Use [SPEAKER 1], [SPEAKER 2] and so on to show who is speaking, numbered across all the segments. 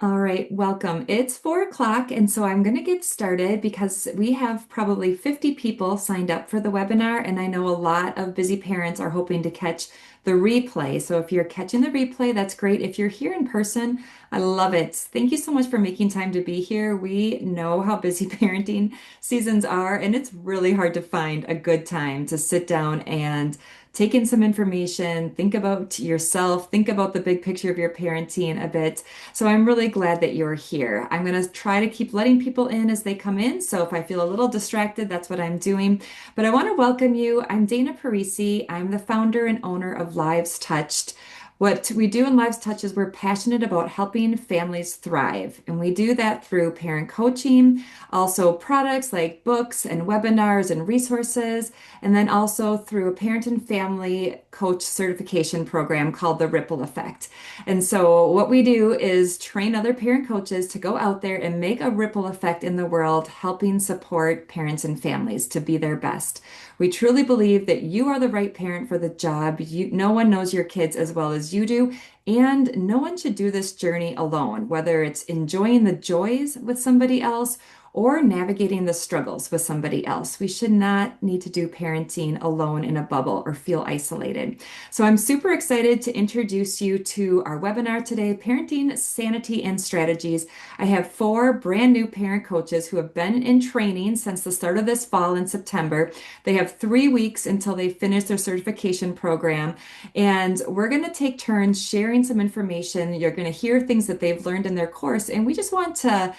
[SPEAKER 1] All right, welcome. It's 4 o'clock, and so I'm going to get started because we have probably 50 people signed up for the webinar, and I know a lot of busy parents are hoping to catch the replay. So if you're catching the replay, that's great. If you're here in person, I love it. Thank you so much for making time to be here. We know how busy parenting seasons are, and it's really hard to find a good time to sit down and take in some information, think about yourself, think about the big picture of your parenting a bit. So I'm really glad that you're here. I'm going to try to keep letting people in as they come in. So if I feel a little distracted, that's what I'm doing. But I want to welcome you. I'm Dana Parisi. I'm the founder and owner of Lives Touched. What we do in Lives Touch is we're passionate about helping families thrive. And we do that through parent coaching, also products like books and webinars and resources, and then also through a parent and family coach certification program called the Ripple Effect. And so, what we do is train other parent coaches to go out there and make a ripple effect in the world, helping support parents and families to be their best. We truly believe that you are the right parent for the job. No one knows your kids as well as you do, and no one should do this journey alone, whether it's enjoying the joys with somebody else or navigating the struggles with somebody else. We should not need to do parenting alone in a bubble or feel isolated. So I'm super excited to introduce you to our webinar today, Parenting Sanity and Strategies. I have four brand new parent coaches who have been in training since the start of this fall in September. They have 3 weeks until they finish their certification program, and we're going to take turns sharing some information. You're going to hear things that they've learned in their course, and we just want to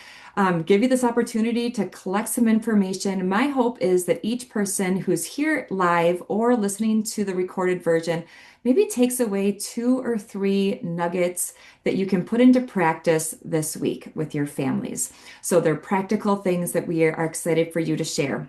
[SPEAKER 1] give you this opportunity to collect some information. My hope is that each person who's here live or listening to the recorded version maybe takes away 2 or 3 nuggets that you can put into practice this week with your families. So they're practical things that we are excited for you to share.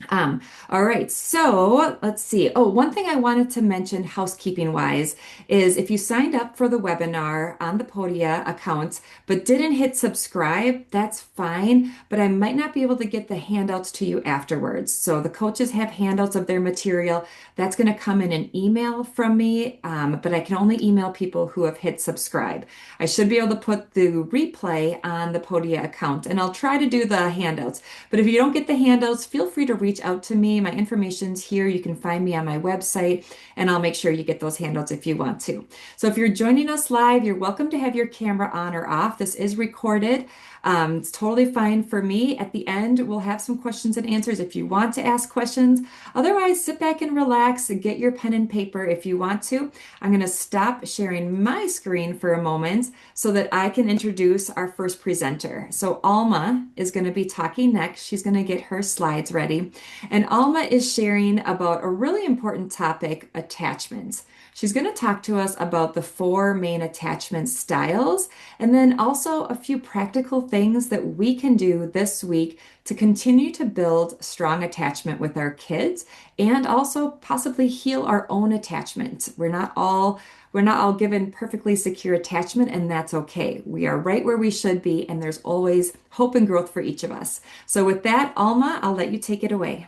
[SPEAKER 1] Um, all right, so let's see. Oh, one thing I wanted to mention housekeeping wise is if you signed up for the webinar on the Podia account but didn't hit subscribe, that's fine, but I might not be able to get the handouts to you afterwards. So the coaches have handouts of their material. That's going to come in an email from me, but I can only email people who have hit subscribe. I should be able to put the replay on the Podia account, and I'll try to do the handouts. But if you don't get the handouts, feel free to reach out to me. My information's here. You can find me on my website, and I'll make sure you get those handouts if you want to. So if you're joining us live, you're welcome to have your camera on or off. This is recorded. It's totally fine for me. At the end, we'll have some questions and answers if you want to ask questions. Otherwise, sit back and relax and get your pen and paper if you want to. I'm going to stop sharing my screen for a moment so that I can introduce our first presenter. So Alma is going to be talking next. She's going to get her slides ready. And Alma is sharing about a really important topic, attachments. She's going to talk to us about the four main attachment styles and then also a few practical things that we can do this week to continue to build strong attachment with our kids and also possibly heal our own attachment. We're not all given perfectly secure attachment, and that's okay. We are right where we should be, and there's always hope and growth for each of us. So with that, Alma, I'll let you take it away.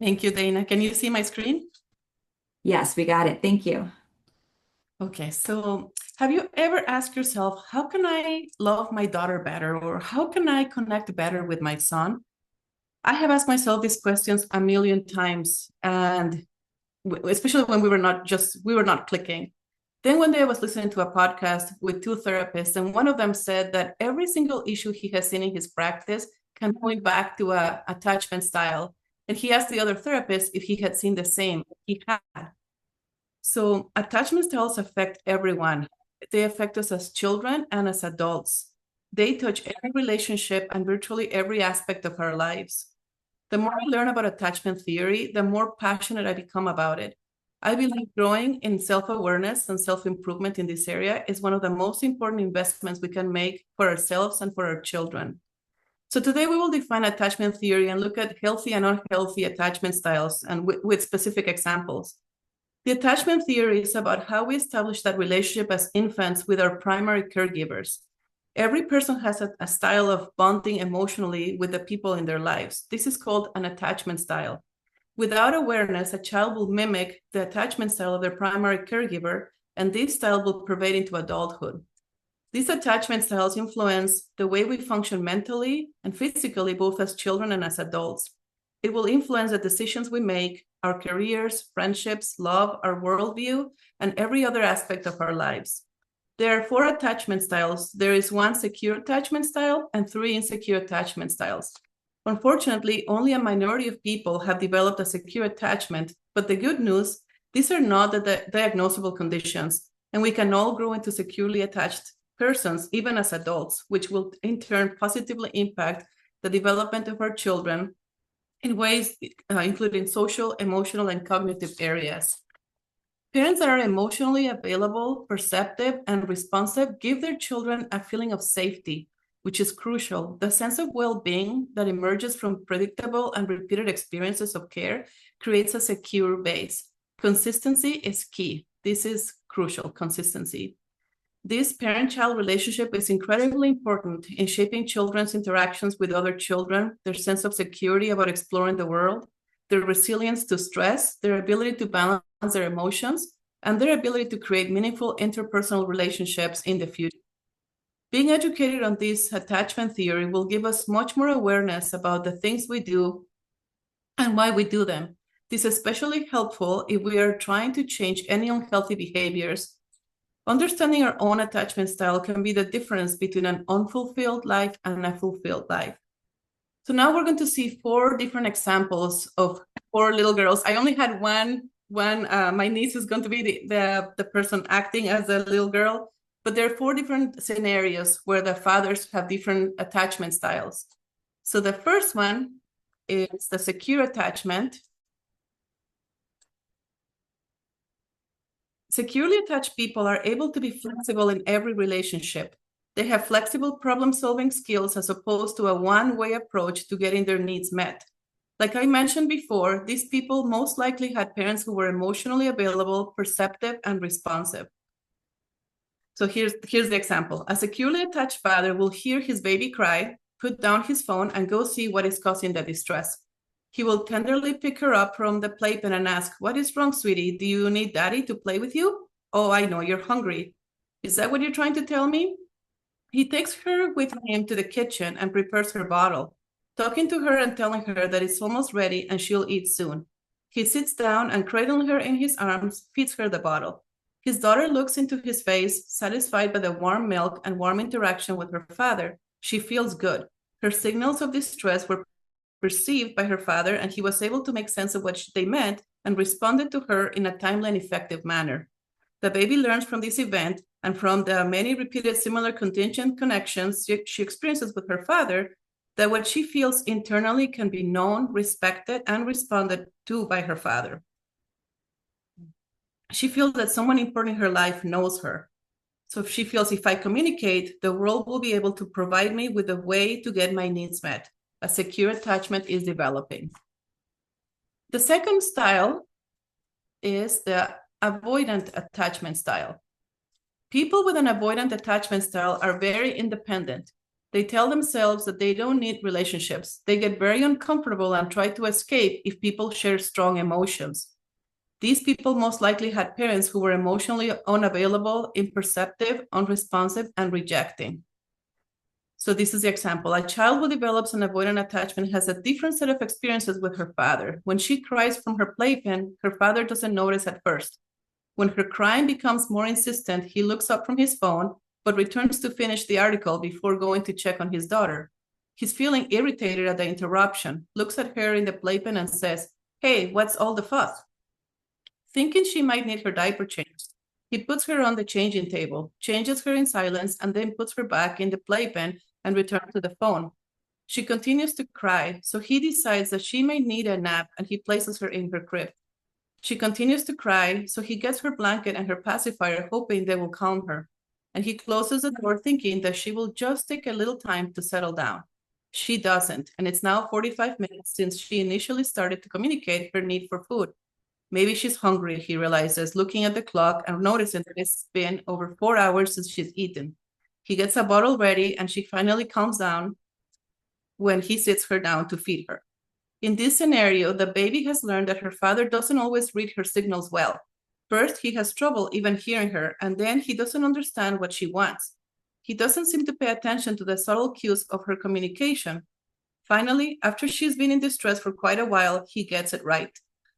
[SPEAKER 2] Thank you, Dana. Can you see my screen?
[SPEAKER 1] Yes, we got it. Thank you.
[SPEAKER 2] Okay, so have you ever asked yourself, how can I love my daughter better, or how can I connect better with my son? I have asked myself these questions a million times, and especially when we were not clicking. Then one day I was listening to a podcast with two therapists, and one of them said that every single issue he has seen in his practice can point back to a attachment style. And he asked the other therapist if he had seen the same. He had. So attachment styles affect everyone. They affect us as children and as adults. They touch every relationship and virtually every aspect of our lives. The more I learn about attachment theory, the more passionate I become about it. I believe growing in self-awareness and self-improvement in this area is one of the most important investments we can make for ourselves and for our children. So today we will define attachment theory and look at healthy and unhealthy attachment styles and with specific examples. The attachment theory is about how we establish that relationship as infants with our primary caregivers. Every person has a style of bonding emotionally with the people in their lives. This is called an attachment style. Without awareness, a child will mimic the attachment style of their primary caregiver, and this style will pervade into adulthood. These attachment styles influence the way we function mentally and physically, both as children and as adults. It will influence the decisions we make, our careers, friendships, love, our worldview, and every other aspect of our lives. There are 4 attachment styles. There is 1 secure attachment style and 3 insecure attachment styles. Unfortunately, only a minority of people have developed a secure attachment, but the good news, these are not the diagnosable conditions, and we can all grow into securely attached persons, even as adults, which will in turn positively impact the development of our children in ways including social, emotional, and cognitive areas. Parents that are emotionally available, perceptive, and responsive give their children a feeling of safety, which is crucial. The sense of well-being that emerges from predictable and repeated experiences of care creates a secure base. Consistency is key. This is crucial, consistency. This parent-child relationship is incredibly important in shaping children's interactions with other children, their sense of security about exploring the world, their resilience to stress, their ability to balance their emotions, and their ability to create meaningful interpersonal relationships in the future. Being educated on this attachment theory will give us much more awareness about the things we do and why we do them. This is especially helpful if we are trying to change any unhealthy behaviors. Understanding our own attachment style can be the difference between an unfulfilled life and a fulfilled life. So now we're going to see 4 different examples of 4 little girls. I only had one. My niece is going to be the person acting as a little girl, but there are 4 different scenarios where the fathers have different attachment styles. So the first one is the secure attachment. Securely attached people are able to be flexible in every relationship. They have flexible problem-solving skills as opposed to a one-way approach to getting their needs met. Like I mentioned before, these people most likely had parents who were emotionally available, perceptive, and responsive. So here's the example. A securely attached father will hear his baby cry, put down his phone, and go see what is causing the distress. He will tenderly pick her up from the playpen and ask, "What is wrong, sweetie? Do you need daddy to play with you? Oh, I know, you're hungry. Is that what you're trying to tell me?" He takes her with him to the kitchen and prepares her bottle, talking to her and telling her that it's almost ready and she'll eat soon. He sits down and, cradling her in his arms, feeds her the bottle. His daughter looks into his face, satisfied by the warm milk and warm interaction with her father. She feels good. Her signals of distress were perceived by her father, and he was able to make sense of what they meant and responded to her in a timely and effective manner. The baby learns from this event and from the many repeated similar contingent connections she experiences with her father, that what she feels internally can be known, respected, and responded to by her father. She feels that someone important in her life knows her. So she feels, if I communicate, the world will be able to provide me with a way to get my needs met. A secure attachment is developing. The second style is the avoidant attachment style. People with an avoidant attachment style are very independent. They tell themselves that they don't need relationships. They get very uncomfortable and try to escape if people share strong emotions. These people most likely had parents who were emotionally unavailable, imperceptive, unresponsive, and rejecting. So this is the example. A child who develops an avoidant attachment has a different set of experiences with her father. When she cries from her playpen, her father doesn't notice at first. When her crying becomes more insistent, he looks up from his phone, but returns to finish the article before going to check on his daughter. He's feeling irritated at the interruption, looks at her in the playpen and says, "Hey, what's all the fuss?" Thinking she might need her diaper changed, he puts her on the changing table, changes her in silence, and then puts her back in the playpen and returns to the phone. She continues to cry, so he decides that she may need a nap, and he places her in her crib. She continues to cry, so he gets her blanket and her pacifier, hoping they will calm her. And he closes the door, thinking that she will just take a little time to settle down. She doesn't, and it's now 45 minutes since she initially started to communicate her need for food. Maybe she's hungry, he realizes, looking at the clock and noticing that it's been over 4 hours since she's eaten. He gets a bottle ready, and she finally calms down when he sits her down to feed her. In this scenario, the baby has learned that her father doesn't always read her signals well. First, he has trouble even hearing her, and then he doesn't understand what she wants. He doesn't seem to pay attention to the subtle cues of her communication. Finally, after she's been in distress for quite a while, he gets it right.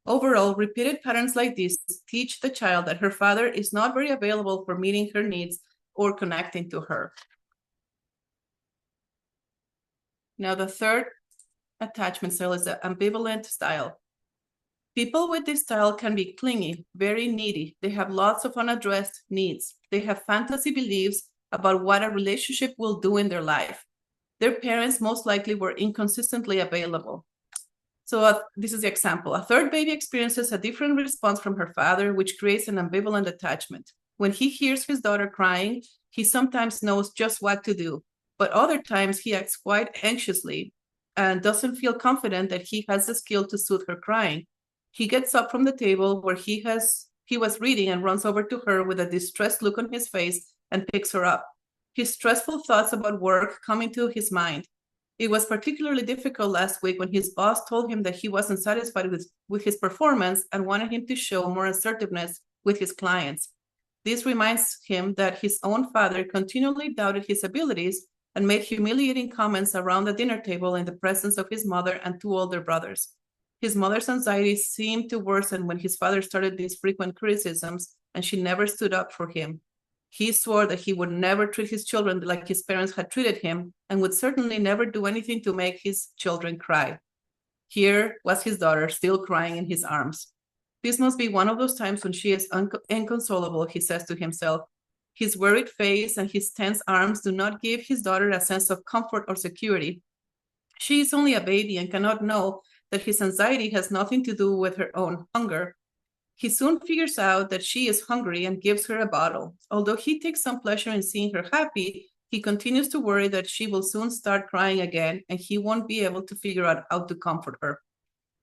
[SPEAKER 2] Overall, repeated patterns like this teach the child that her father is not very available for meeting her needs or connecting to her. Now, the third attachment style is the ambivalent style. People with this style can be clingy, very needy. They have lots of unaddressed needs. They have fantasy beliefs about what a relationship will do in their life. Their parents most likely were inconsistently available. So this is the example. A third baby experiences a different response from her father, which creates an ambivalent attachment. When he hears his daughter crying, he sometimes knows just what to do, but other times he acts quite anxiously and doesn't feel confident that he has the skill to soothe her crying. He gets up from the table where he was reading and runs over to her with a distressed look on his face and picks her up. His stressful thoughts about work come into his mind. It was particularly difficult last week when his boss told him that he wasn't satisfied with his performance and wanted him to show more assertiveness with his clients. This reminds him that his own father continually doubted his abilities and made humiliating comments around the dinner table in the presence of his mother and two older brothers. His mother's anxiety seemed to worsen when his father started these frequent criticisms, and she never stood up for him. He swore that he would never treat his children like his parents had treated him and would certainly never do anything to make his children cry. Here was his daughter still crying in his arms. This must be one of those times when she is inconsolable, he says to himself. His worried face and his tense arms do not give his daughter a sense of comfort or security. She is only a baby and cannot know that his anxiety has nothing to do with her own hunger. He soon figures out that she is hungry and gives her a bottle. Although he takes some pleasure in seeing her happy, he continues to worry that she will soon start crying again and he won't be able to figure out how to comfort her.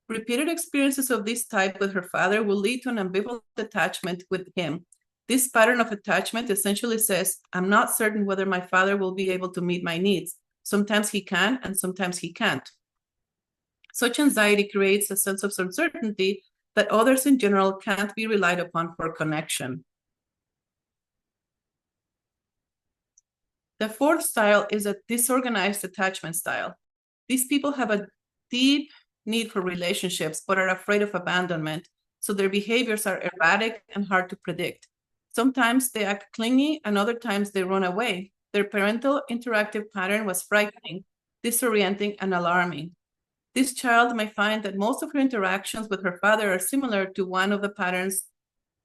[SPEAKER 2] Repeated experiences of this type with her father will lead to an ambivalent attachment with him. This pattern of attachment essentially says, I'm not certain whether my father will be able to meet my needs. Sometimes he can and sometimes he can't. Such anxiety creates a sense of uncertainty that others in general can't be relied upon for connection. The fourth style is a disorganized attachment style. These people have a deep need for relationships, but are afraid of abandonment, so their behaviors are erratic and hard to predict. Sometimes they act clingy, and other times they run away. Their parental interactive pattern was frightening, disorienting, and alarming. This child may find that most of her interactions with her father are similar to one of the patterns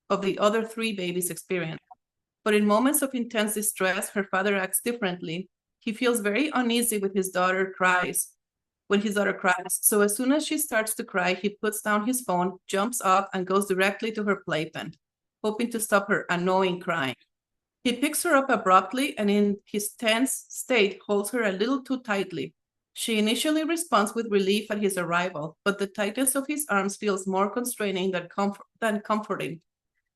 [SPEAKER 2] of the other three babies experience. But in moments of intense distress, her father acts differently. He feels very uneasy when his daughter cries. So as soon as she starts to cry, he puts down his phone, jumps up, and goes directly to her playpen, hoping to stop her annoying crying. He picks her up abruptly and in his tense state holds her a little too tightly. She initially responds with relief at his arrival, but the tightness of his arms feels more constraining than comforting.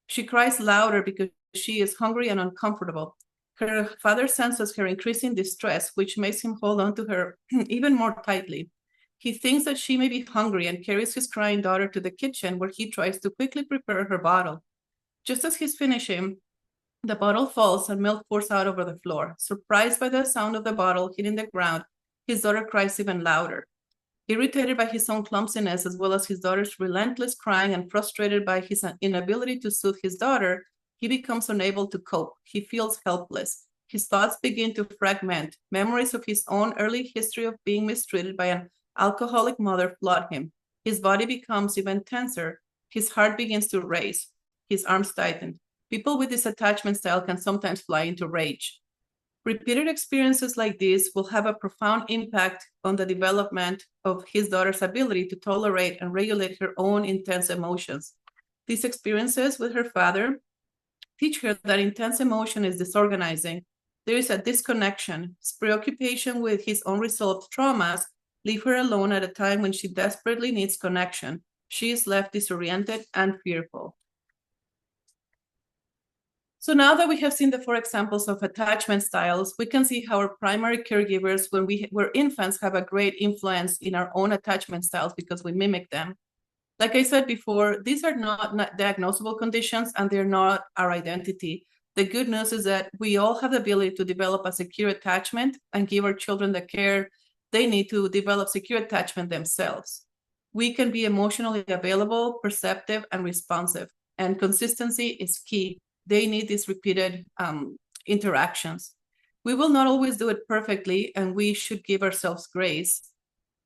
[SPEAKER 2] She cries louder because she is hungry and uncomfortable. Her father senses her increasing distress, which makes him hold on to her even more tightly. He thinks that she may be hungry and carries his crying daughter to the kitchen, where he tries to quickly prepare her bottle. Just as he's finishing, the bottle falls and milk pours out over the floor. Surprised by the sound of the bottle hitting the ground, his daughter cries even louder. Irritated by his own clumsiness, as well as his daughter's relentless crying, and frustrated by his inability to soothe his daughter, he becomes unable to cope. He feels helpless. His thoughts begin to fragment. Memories of his own early history of being mistreated by an alcoholic mother flood him. His body becomes even tenser. His heart begins to race. His arms tighten. People with this attachment style can sometimes fly into rage. Repeated experiences like this will have a profound impact on the development of his daughter's ability to tolerate and regulate her own intense emotions. These experiences with her father teach her that intense emotion is disorganizing. There is a disconnection. His preoccupation with his unresolved traumas leave her alone at a time when she desperately needs connection. She is left disoriented and fearful. So now that we have seen the four examples of attachment styles, we can see how our primary caregivers, when we were infants, have a great influence in our own attachment styles because we mimic them. Like I said before, these are not diagnosable conditions and they're not our identity. The good news is that we all have the ability to develop a secure attachment and give our children the care they need to develop secure attachment themselves. We can be emotionally available, perceptive, and responsive. And consistency is key. They need these repeated interactions. We will not always do it perfectly, and we should give ourselves grace.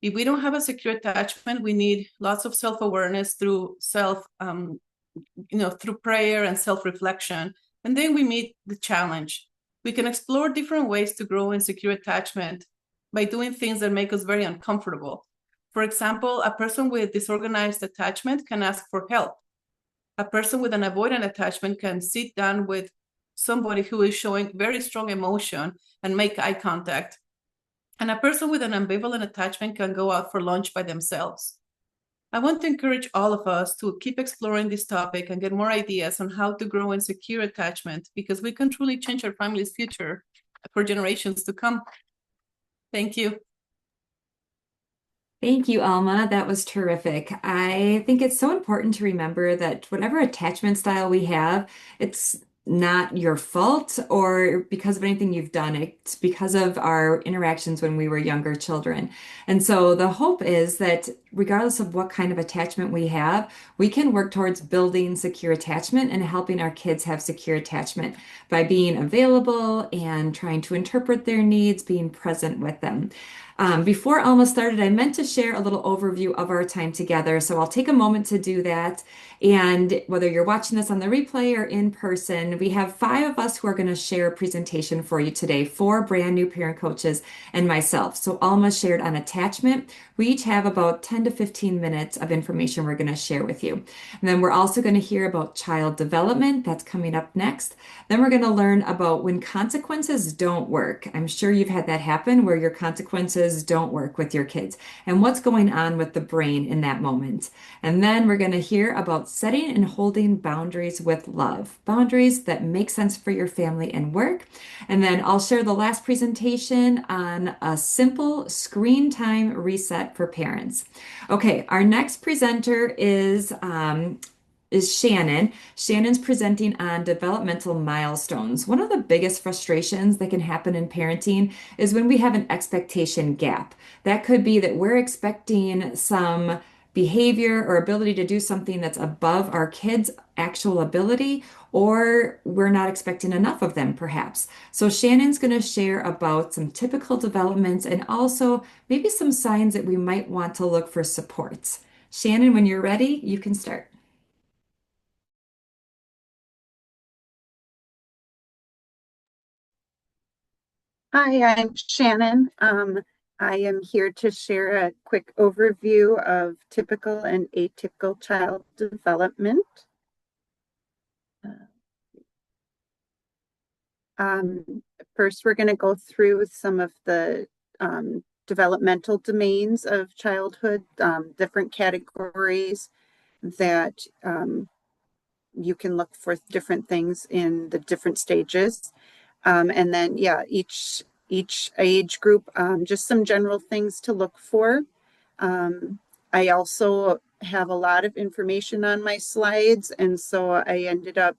[SPEAKER 2] If we don't have a secure attachment, we need lots of self-awareness through through prayer and self-reflection. And then we meet the challenge. We can explore different ways to grow in secure attachment by doing things that make us very uncomfortable. For example, a person with disorganized attachment can ask for help. A person with an avoidant attachment can sit down with somebody who is showing very strong emotion and make eye contact. And a person with an ambivalent attachment can go out for lunch by themselves. I want to encourage all of us to keep exploring this topic and get more ideas on how to grow in secure attachment, because we can truly change our family's future for generations to come. Thank you.
[SPEAKER 1] Thank you, Alma. That was terrific. I think it's so important to remember that whatever attachment style we have, it's not your fault or because of anything you've done. It's because of our interactions when we were younger children. And so the hope is that regardless of what kind of attachment we have, we can work towards building secure attachment and helping our kids have secure attachment by being available and trying to interpret their needs, being present with them. Before Alma started, I meant to share a little overview of our time together, so I'll take a moment to do that. And whether you're watching this on the replay or in person, we have five of us who are going to share a presentation for you today, four brand new parent coaches and myself. So Alma shared on attachment. We each have about 10 to 15 minutes of information we're going to share with you. And then we're also going to hear about child development. That's coming up next. Then we're going to learn about when consequences don't work. I'm sure you've had that happen where your consequences don't work with your kids and what's going on with the brain in that moment. And then we're going to hear about setting and holding boundaries with love, boundaries that make sense for your family and work. And then I'll share the last presentation on a simple screen time reset for parents. Okay, our next presenter is Shannon. Shannon's presenting on developmental milestones. One of the biggest frustrations that can happen in parenting is when we have an expectation gap. That could be that we're expecting some behavior or ability to do something that's above our kids' actual ability, or we're not expecting enough of them, perhaps. So, Shannon's going to share about some typical developments and also maybe some signs that we might want to look for supports. Shannon, when you're ready, you can start.
[SPEAKER 3] Hi, I'm Shannon. I am here to share a quick overview of typical and atypical child development. First, we're going to go through some of the developmental domains of childhood, different categories that you can look for different things in the different stages. And then, yeah, each age group, just some general things to look for. I also have a lot of information on my slides, and so I ended up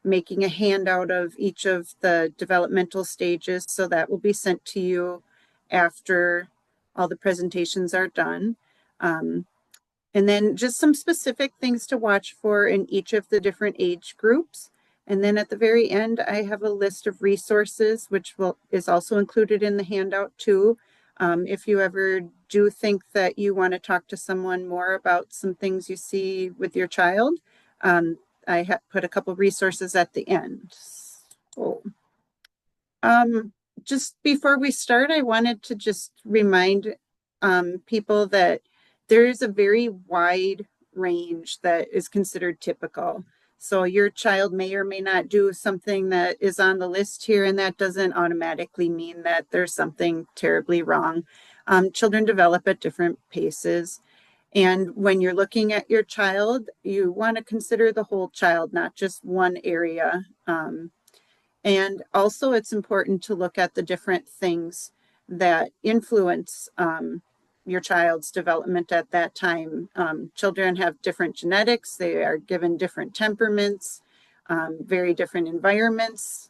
[SPEAKER 3] making a handout of each of the developmental stages, so that will be sent to you after all the presentations are done. And then just some specific things to watch for in each of the different age groups. And then at the very end, I have a list of resources, which is also included in the handout too. If you ever do think that you want to talk to someone more about some things you see with your child, I have put a couple resources at the end. So, just before we start, I wanted to just remind people that there is a very wide range that is considered typical. So your child may or may not do something that is on the list here, and that doesn't automatically mean that there's something terribly wrong. Children develop at different paces. And when you're looking at your child, you want to consider the whole child, not just one area. And also, it's important to look at the different things that influence your child's development at that time. Children have different genetics, they are given different temperaments. very different environments.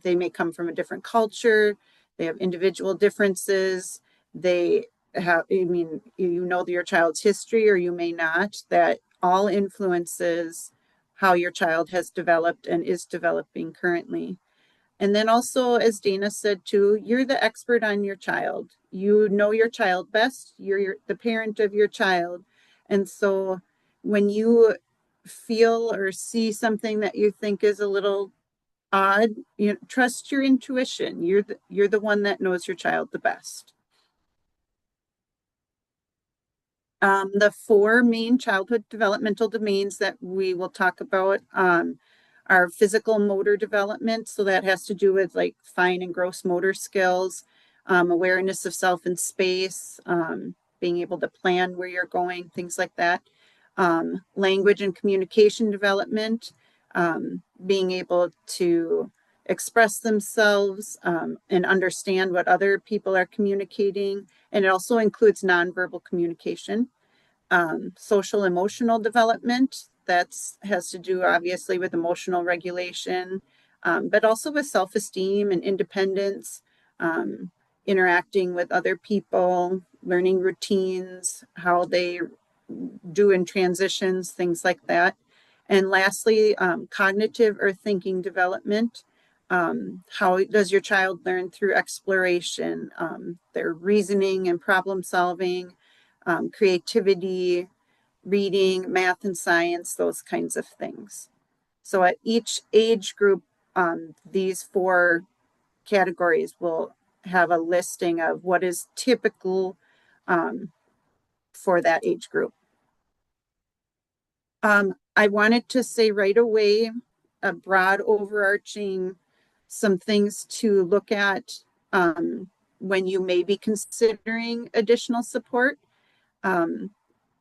[SPEAKER 3] They may come from a different culture. They have individual differences. They have, I mean, you know your child's history or you may not. That all influences how your child has developed and is developing currently. And then also, as Dana said too, you're the expert on your child. You know your child best. The parent of your child. And so when you feel or see something that you think is a little odd, you know, trust your intuition. You're the one that knows your child the best. The four main childhood developmental domains that we will talk about are physical motor development. So that has to do with like fine and gross motor skills, awareness of self and space, being able to plan where you're going, things like that. Language and communication development, being able to express themselves and understand what other people are communicating. And it also includes nonverbal communication. Social emotional development, that has to do obviously with emotional regulation, but also with self-esteem and independence, interacting with other people, learning routines, how they do in transitions, things like that. And lastly, cognitive or thinking development. How does your child learn through exploration, their reasoning and problem solving, creativity, reading, math and science, those kinds of things. So at each age group, these four categories will have a listing of what is typical for that age group. I wanted to say right away a broad overarching some things to look at when you may be considering additional support.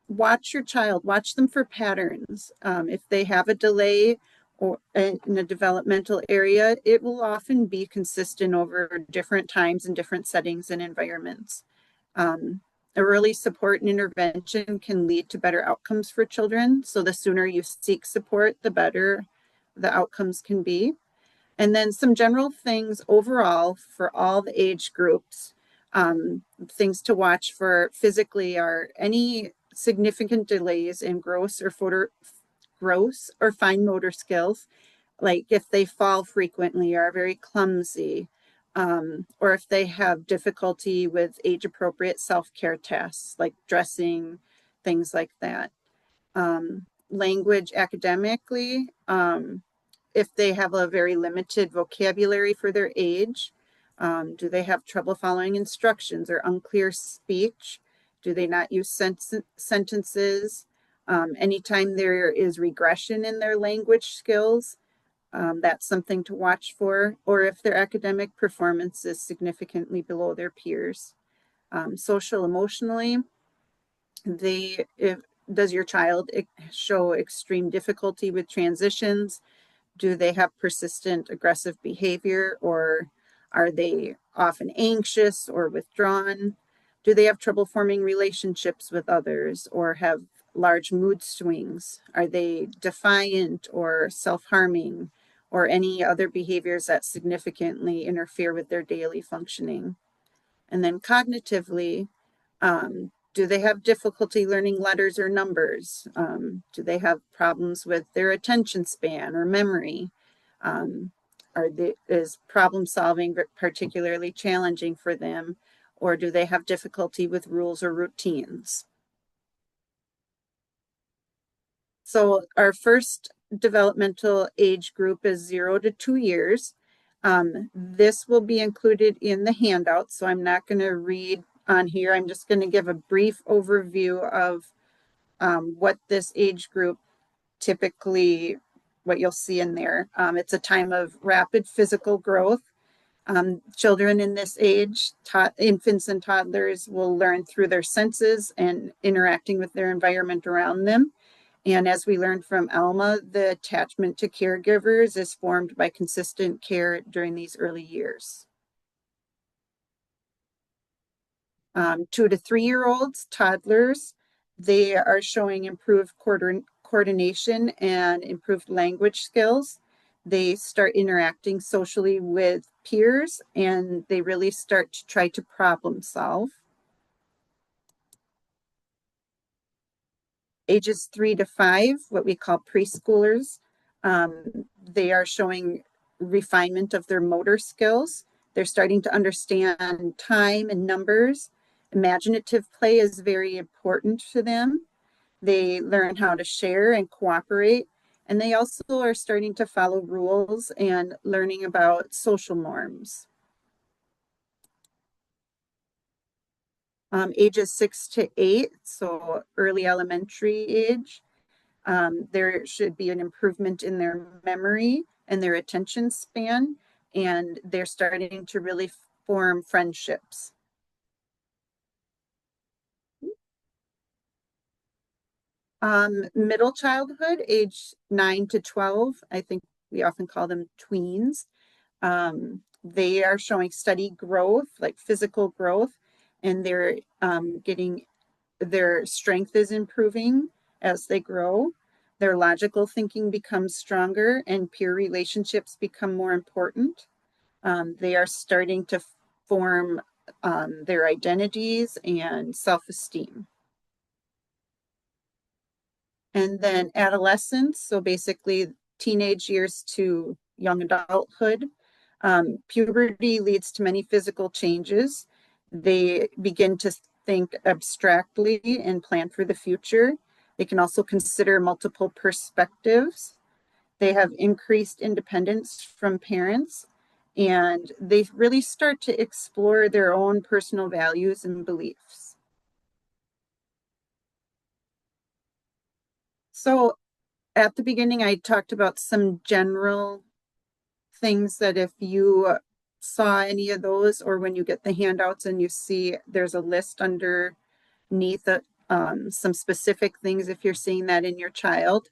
[SPEAKER 3] Watch your child, watch them for patterns. If they have a delay or in a developmental area, it will often be consistent over different times and different settings and environments. Early support and intervention can lead to better outcomes for children. So the sooner you seek support, the better the outcomes can be. And then some general things overall for all the age groups. Things to watch for physically are any significant delays in gross or fine motor skills, like if they fall frequently or are very clumsy, or if they have difficulty with age-appropriate self-care tasks like dressing, things like that. Language academically, if they have a very limited vocabulary for their age, do they have trouble following instructions or unclear speech? Do they not use sentences? Anytime there is regression in their language skills, that's something to watch for, or if their academic performance is significantly below their peers. Social emotionally, does your child show extreme difficulty with transitions? Do they have persistent aggressive behavior, or are they often anxious or withdrawn? Do they have trouble forming relationships with others or have large mood swings? Are they defiant or self-harming or any other behaviors that significantly interfere with their daily functioning? And then cognitively, do they have difficulty learning letters or numbers? Do they have problems with their attention span or memory? Is problem solving particularly challenging for them? Or do they have difficulty with rules or routines? So our first developmental age group is 0 to 2 years. This will be included in the handout, so I'm not going to read on here. I'm just going to give a brief overview of what this age group typically, what you'll see in there. It's a time of rapid physical growth. Children in this age, infants and toddlers, will learn through their senses and interacting with their environment around them. And as we learned from Alma, the attachment to caregivers is formed by consistent care during these early years. 2 to 3 year olds, toddlers, they are showing improved coordination and improved language skills. They start interacting socially with peers, and they really start to try to problem solve. Ages 3 to 5, what we call preschoolers, they are showing refinement of their motor skills. They're starting to understand time and numbers. Imaginative play is very important to them. They learn how to share and cooperate. And they also are starting to follow rules and learning about social norms. Ages 6 to 8, so early elementary age, there should be an improvement in their memory and their attention span, and they're starting to really form friendships. Middle childhood, age 9 to 12, I think we often call them tweens. They are showing steady growth, like physical growth, and they're getting, their strength is improving as they grow. Their logical thinking becomes stronger and peer relationships become more important. They are starting to form their identities and self-esteem. And then adolescence, so basically teenage years to young adulthood. Puberty leads to many physical changes. They begin to think abstractly and plan for the future. They can also consider multiple perspectives. They have increased independence from parents, and they really start to explore their own personal values and beliefs. So at the beginning, I talked about some general things that if you saw any of those, or when you get the handouts and you see there's a list underneath some specific things, if you're seeing that in your child,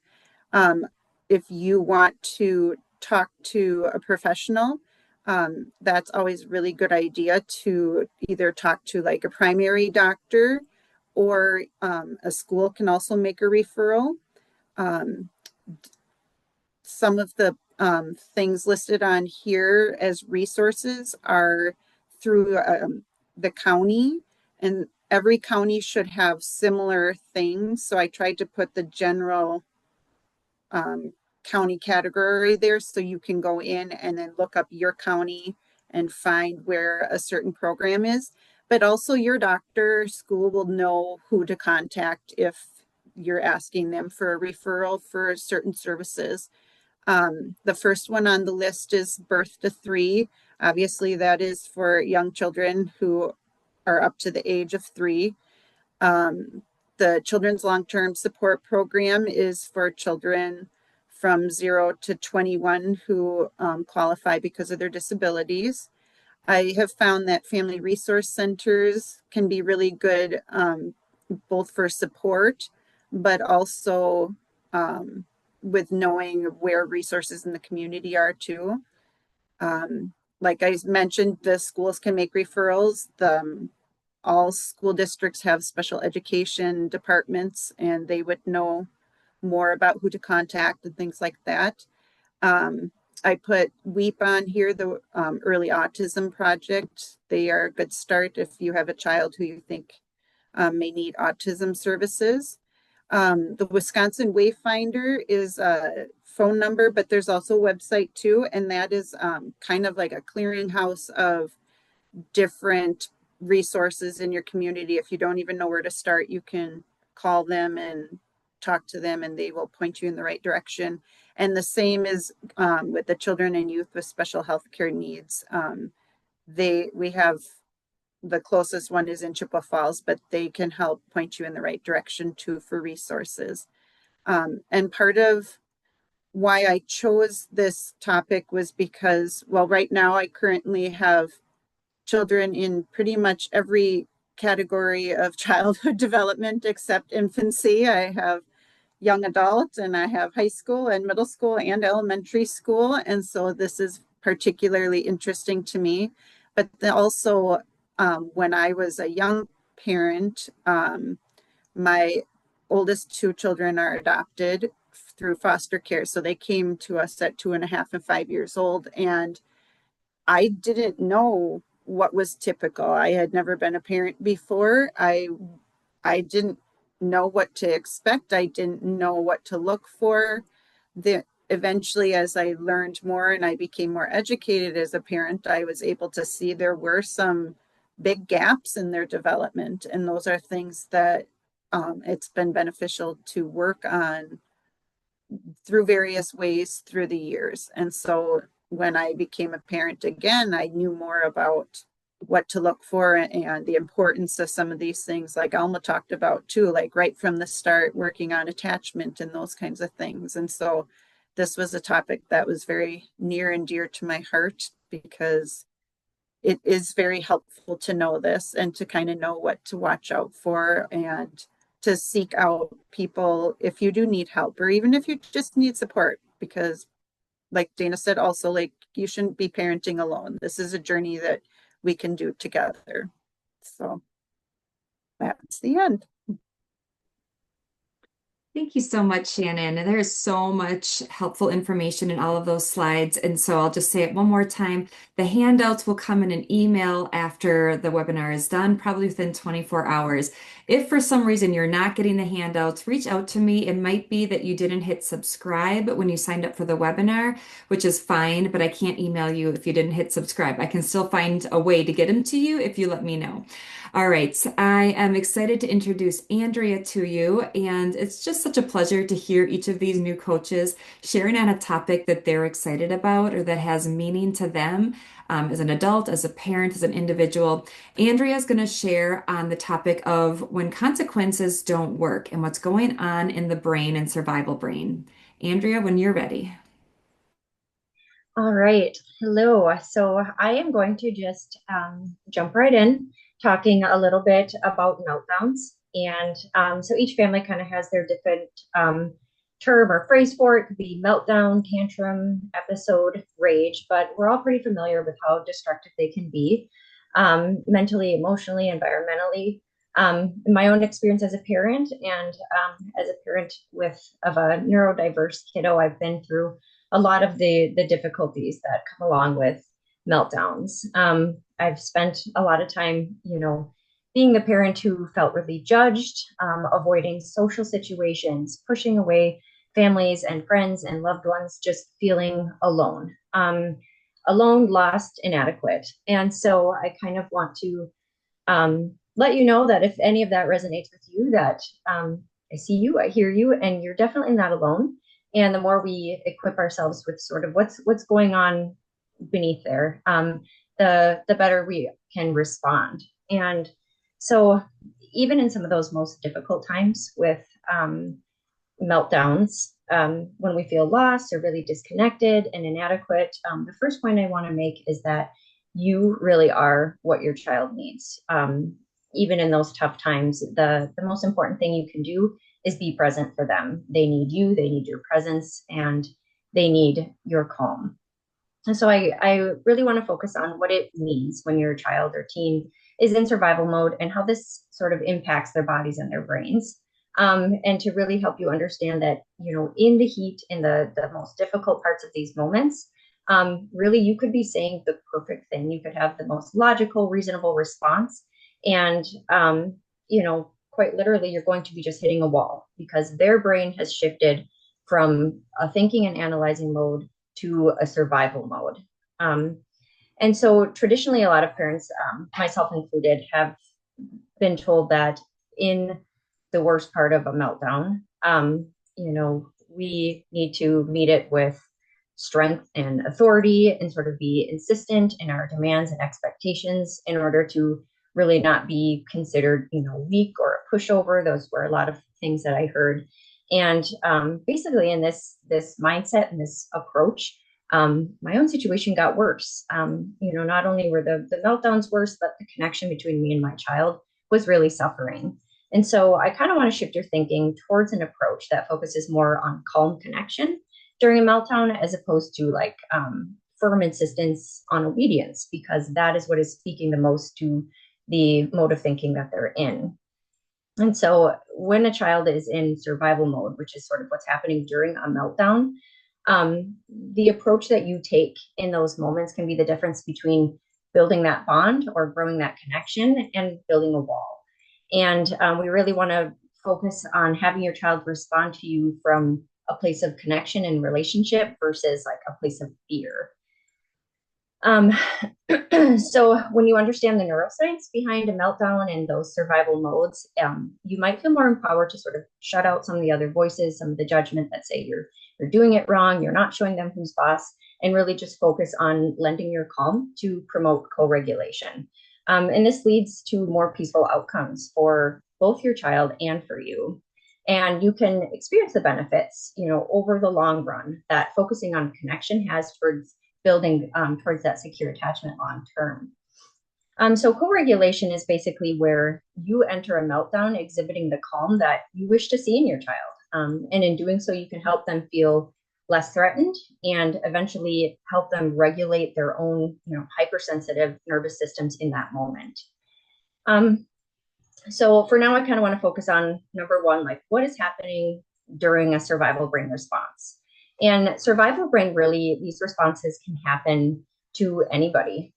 [SPEAKER 3] if you want to talk to a professional, that's always a really good idea to either talk to like a primary doctor, or a school can also make a referral. Some of the things listed on here as resources are through the county, and every county should have similar things. So I tried to put the general county category there, so you can go in and then look up your county and find where a certain program is. But also your doctor, school will know who to contact if you're asking them for a referral for certain services. The first one on the list is birth to 3. Obviously, that is for young children who are up to the age of 3. The Children's Long-Term Support Program is for children from 0 to 21 who qualify because of their disabilities. I have found that family resource centers can be really good, both for support, but also with knowing where resources in the community are too. Like I mentioned, the schools can make referrals. All school districts have special education departments, and they would know more about who to contact and things like that. I put WEEP on here, the Early Autism Project. They are a good start if you have a child who you think may need autism services. The Wisconsin Wayfinder is a phone number, but there's also a website too, and that is kind of like a clearinghouse of different resources in your community. If you don't even know where to start, you can call them and talk to them, and they will point you in the right direction. And the same is with the children and youth with special health care needs. We have, the closest one is in Chippewa Falls, but they can help point you in the right direction too for resources. And part of why I chose this topic was because, well, right now I currently have children in pretty much every category of childhood development except infancy. I have young adult, and I have high school and middle school and elementary school. And so this is particularly interesting to me. But also, when I was a young parent, my oldest 2 children are adopted. through foster care. So they came to us at 2.5 and 5 years old. And I didn't know what was typical. I had never been a parent before. I didn't know what to expect. I didn't know what to look for. Eventually, as I learned more and I became more educated as a parent, I was able to see there were some big gaps in their development. And those are things that it's been beneficial to work on through various ways through the years. And so when I became a parent again, I knew more about what to look for and the importance of some of these things, like Alma talked about too, like right from the start, working on attachment and those kinds of things. And so this was a topic that was very near and dear to my heart, because it is very helpful to know this and to kind of know what to watch out for, and to seek out people if you do need help, or even if you just need support, because like Dana said, also, like, you shouldn't be parenting alone. This is a journey that we can do together. So that's the end.
[SPEAKER 1] Thank you so much, Shannon. And there's so much helpful information in all of those slides. And so I'll just say it one more time. The handouts will come in an email after the webinar is done, probably within 24 hours. If for some reason you're not getting the handouts, reach out to me. It might be that you didn't hit subscribe when you signed up for the webinar, which is fine, but I can't email you if you didn't hit subscribe. I can still find a way to get them to you if you let me know. All right, I am excited to introduce Andrea to you, and it's just such a pleasure to hear each of these new coaches sharing on a topic that they're excited about or that has meaning to them as an adult, as a parent, as an individual. Andrea is going to share on the topic of when consequences don't work and what's going on in the brain and survival brain. Andrea, when you're ready.
[SPEAKER 4] All right. Hello. So I am going to just jump right in, talking a little bit about meltdowns. And so each family kind of has their different term or phrase for it. It could be meltdown, tantrum, episode, rage, but we're all pretty familiar with how destructive they can be, mentally, emotionally, environmentally. In my own experience as a parent, and as a parent of a neurodiverse kiddo, I've been through a lot of the difficulties that come along with meltdowns. I've spent a lot of time, being the parent who felt really judged, avoiding social situations, pushing away families and friends and loved ones, just feeling alone, alone, lost, inadequate. And so I kind of want to let you know that if any of that resonates with you, that I see you, I hear you, and you're definitely not alone. And the more we equip ourselves with sort of what's going on beneath there, the better we can respond. And so even in some of those most difficult times with meltdowns, when we feel lost or really disconnected and inadequate, the first point I want to make is that you really are what your child needs. Even in those tough times, the most important thing you can do is be present for them. They need you, they need your presence, and they need your calm. And so I really want to focus on what it means when your child or teen is in survival mode and how this sort of impacts their bodies and their brains. And to really help you understand that, in the heat, in the most difficult parts of these moments, really you could be saying the perfect thing. You could have the most logical, reasonable response. And, quite literally, you're going to be just hitting a wall because their brain has shifted from a thinking and analyzing mode to a survival mode. And so traditionally, a lot of parents, myself included, have been told that in the worst part of a meltdown, we need to meet it with strength and authority and sort of be insistent in our demands and expectations in order to really not be considered, weak or a pushover. Those were a lot of things that I heard. And basically in this mindset and this approach, my own situation got worse. Not only were the meltdowns worse, but the connection between me and my child was really suffering. And so I kind of want to shift your thinking towards an approach that focuses more on calm connection during a meltdown, as opposed to like firm insistence on obedience, because that is what is speaking the most to the mode of thinking that they're in. And so when a child is in survival mode, which is sort of what's happening during a meltdown, the approach that you take in those moments can be the difference between building that bond or growing that connection and building a wall. And we really want to focus on having your child respond to you from a place of connection and relationship versus like a place of fear. Um, so when you understand the neuroscience behind a meltdown and those survival modes, you might feel more empowered to sort of shut out some of the other voices, some of the judgment that say you're doing it wrong, you're not showing them who's boss, and really just focus on lending your calm to promote co-regulation. And this leads to more peaceful outcomes for both your child and for you. And you can experience the benefits, over the long run that focusing on connection has towards building towards that secure attachment long term. So co-regulation is basically where you enter a meltdown exhibiting the calm that you wish to see in your child. And in doing so, you can help them feel less threatened and eventually help them regulate their own, hypersensitive nervous systems in that moment. So for now, I kind of want to focus on number one, like what is happening during a survival brain response. And survival brain, really, these responses can happen to anybody,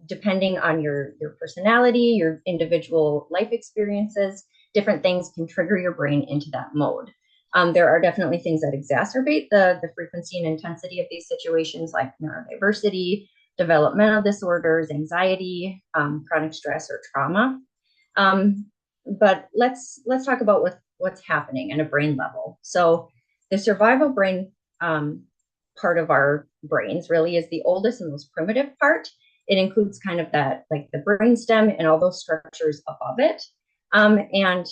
[SPEAKER 4] depending on your personality, your individual life experiences. Different things can trigger your brain into that mode. There are definitely things that exacerbate the frequency and intensity of these situations, like neurodiversity, developmental disorders, anxiety, chronic stress, or trauma. But let's talk about what's happening at a brain level. So the survival brain part of our brains really is the oldest and most primitive part. It includes kind of that, like the brainstem and all those structures above it. And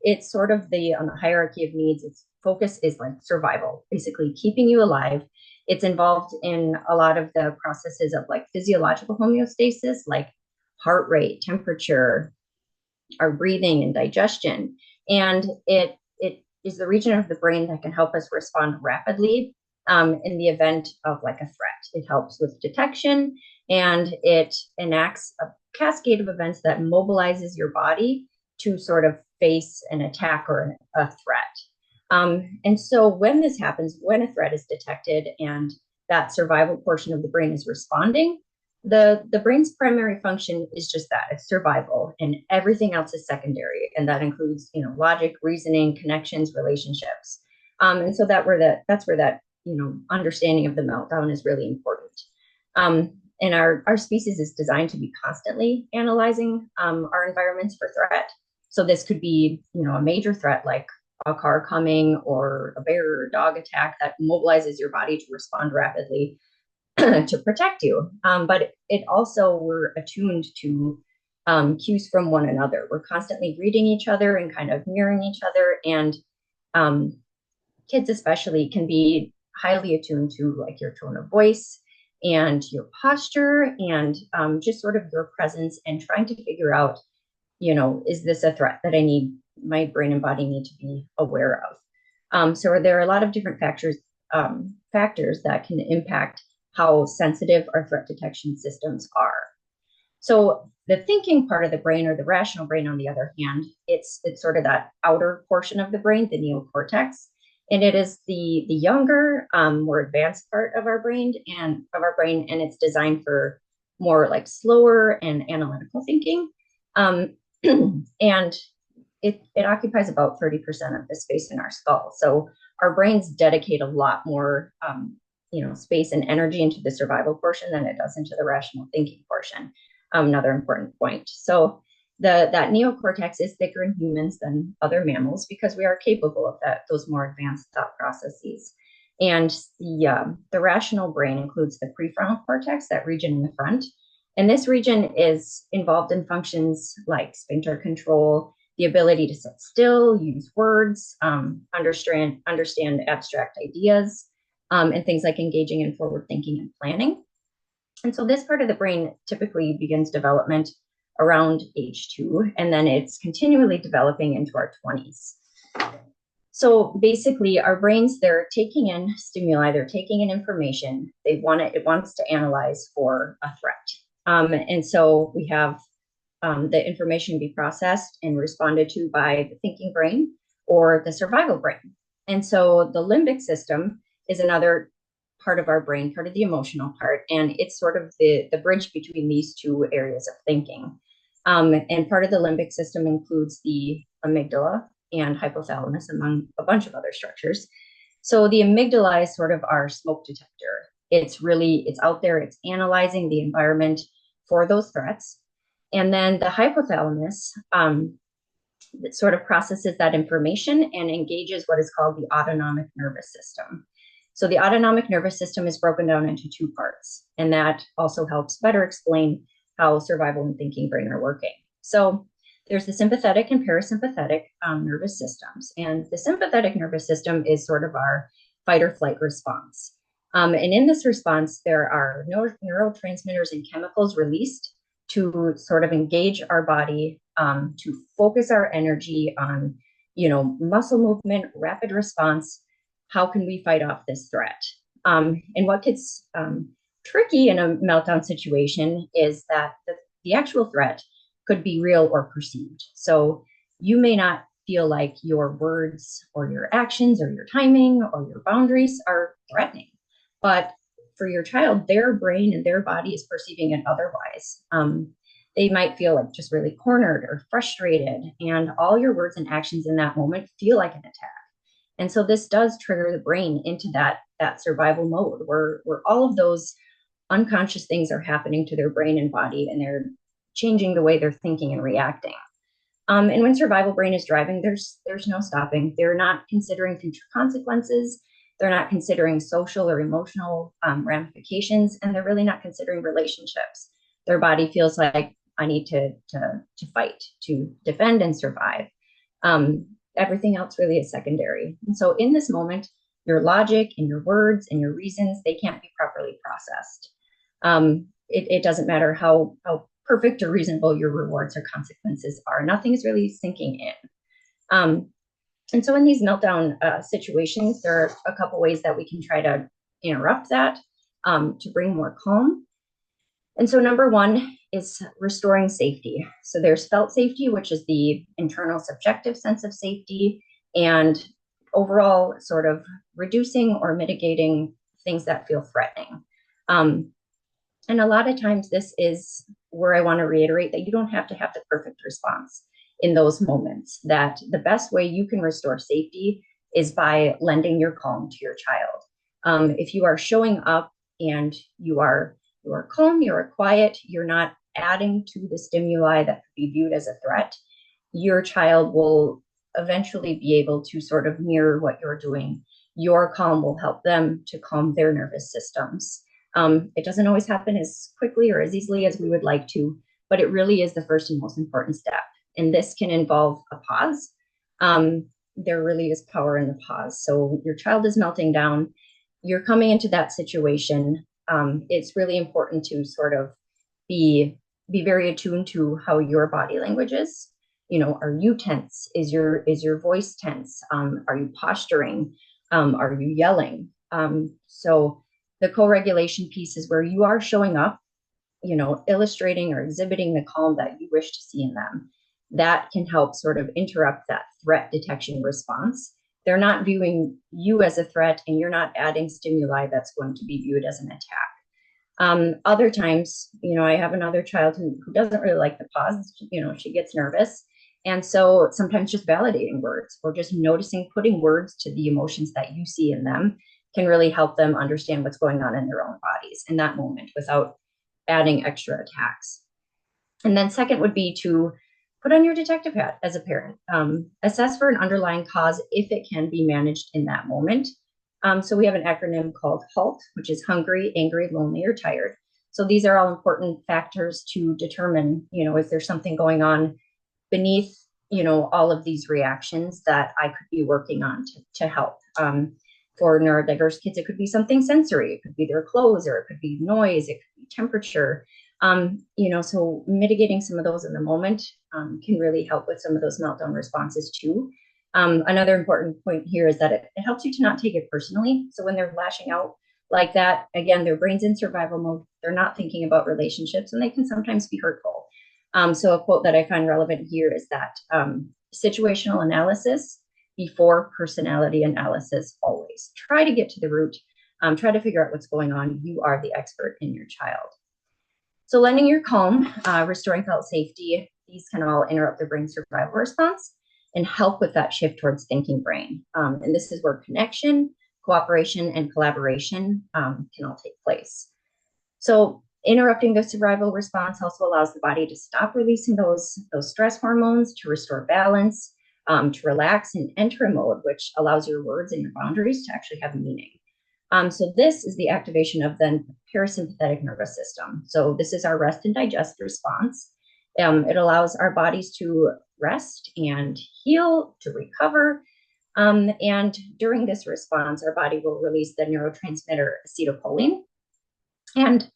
[SPEAKER 4] it's sort of on the hierarchy of needs. Its focus is like survival, basically keeping you alive. It's involved in a lot of the processes of like physiological homeostasis, like heart rate, temperature, our breathing and digestion. And it is the region of the brain that can help us respond rapidly in the event of like a threat. It helps with detection, and it enacts a cascade of events that mobilizes your body to sort of face an attack or a threat. And so when this happens, when a threat is detected and that survival portion of the brain is responding, the brain's primary function is just that, it's survival, and everything else is secondary, and that includes logic, reasoning, connections, relationships. And so that's where that understanding of the meltdown is really important. And our species is designed to be constantly analyzing our environments for threat. So this could be a major threat like a car coming or a bear or dog attack that mobilizes your body to respond rapidly to protect you. But it also, we're attuned to cues from one another. We're constantly reading each other and kind of mirroring each other. And kids especially can be highly attuned to like your tone of voice and your posture and just sort of your presence and trying to figure out, is this a threat that my brain and body need to be aware of? So there are a lot of different factors that can impact how sensitive our threat detection systems are. So the thinking part of the brain, or the rational brain, on the other hand, it's sort of that outer portion of the brain, the neocortex, and it is the younger, more advanced part of our brain, and it's designed for more like slower and analytical thinking, and it occupies about 30% of the space in our skull. So our brains dedicate a lot more space and energy into the survival portion than it does into the rational thinking portion. Another important point. So that neocortex is thicker in humans than other mammals because we are capable of those more advanced thought processes. And the rational brain includes the prefrontal cortex, that region in the front. And this region is involved in functions like sphincter control, the ability to sit still, use words, understand abstract ideas, and things like engaging in forward thinking and planning. And so this part of the brain typically begins development around age 2, and then it's continually developing into our 20s. So basically, our brains, they're taking in stimuli, they're taking in information. It wants to analyze for a threat. And so we have the information be processed and responded to by the thinking brain or the survival brain. And so the limbic system is another part of our brain, part of the emotional part, and it's sort of the bridge between these two areas of thinking. And part of the limbic system includes the amygdala and hypothalamus, among a bunch of other structures. So the amygdala is sort of our smoke detector. It's out there, it's analyzing the environment for those threats. And then the hypothalamus that sort of processes that information and engages what is called the autonomic nervous system. So the autonomic nervous system is broken down into two parts, and that also helps better explain how survival and thinking brain are working. So there's the sympathetic and parasympathetic nervous systems, and the sympathetic nervous system is sort of our fight or flight response. And in this response, there are neurotransmitters and chemicals released to sort of engage our body, to focus our energy on, muscle movement, rapid response. How can we fight off this threat? And what gets tricky in a meltdown situation is that the actual threat could be real or perceived. So you may not feel like your words or your actions or your timing or your boundaries are threatening, but for your child, their brain and their body is perceiving it otherwise. They might feel like just really cornered or frustrated, and all your words and actions in that moment feel like an attack. And so this does trigger the brain into that survival mode where all of those unconscious things are happening to their brain and body, and they're changing the way they're thinking and reacting. And when survival brain is driving, there's no stopping. They're not considering future consequences. They're not considering social or emotional ramifications, and they're really not considering relationships. Their body feels like, I need to fight, to defend and survive. Everything else really is secondary. And so in this moment, your logic and your words and your reasons, they can't be properly processed. It doesn't matter how perfect or reasonable your rewards or consequences are. Nothing is really sinking in. And so in these meltdown situations, there are a couple ways that we can try to interrupt that to bring more calm. And so number one is restoring safety. So there's felt safety, which is the internal subjective sense of safety, and overall sort of reducing or mitigating things that feel threatening. And a lot of times this is where I want to reiterate that you don't have to have the perfect response in those moments, that the best way you can restore safety is by lending your calm to your child. If you are showing up and you are calm, you are quiet, you're not adding to the stimuli that could be viewed as a threat, your child will eventually be able to sort of mirror what you're doing. Your calm will help them to calm their nervous systems. It doesn't always happen as quickly or as easily as we would like to, but it really is the first and most important step. And this can involve a pause. There really is power in the pause. So your child is melting down, you're coming into that situation. It's really important to sort of be very attuned to how your body language is. Are you tense? Is your voice tense? Are you posturing? Are you yelling? So the co-regulation piece is where you are showing up, illustrating or exhibiting the calm that you wish to see in them. That can help sort of interrupt that threat detection response. They're not viewing you as a threat, and you're not adding stimuli that's going to be viewed as an attack. Other times, I have another child who doesn't really like the pause. She gets nervous. And so sometimes just validating words or just noticing, putting words to the emotions that you see in them can really help them understand what's going on in their own bodies in that moment without adding extra attacks. And then second would be to put on your detective hat as a parent. Assess for an underlying cause if it can be managed in that moment. So we have an acronym called HALT, which is hungry, angry, lonely, or tired. So these are all important factors to determine, is there something going on beneath, all of these reactions that I could be working on to help. For neurodiverse kids, it could be something sensory. It could be their clothes, or it could be noise. It could be temperature. So mitigating some of those in the moment can really help with some of those meltdown responses too. Another important point here is that it helps you to not take it personally. So when they're lashing out like that, again, their brain's in survival mode. They're not thinking about relationships, and they can sometimes be hurtful. So a quote that I find relevant here is that situational analysis before personality analysis always. Try to get to the root, try to figure out what's going on. You are the expert in your child. So lending your calm, restoring felt safety, these can all interrupt the brain survival response and help with that shift towards thinking brain. And this is where connection, cooperation, and collaboration can all take place. So interrupting the survival response also allows the body to stop releasing those stress hormones, to restore balance, to relax and enter a mode which allows your words and your boundaries to actually have meaning. So this is the activation of the parasympathetic nervous system. So this is our rest and digest response. It allows our bodies to rest and heal, to recover. And during this response, our body will release the neurotransmitter acetylcholine. And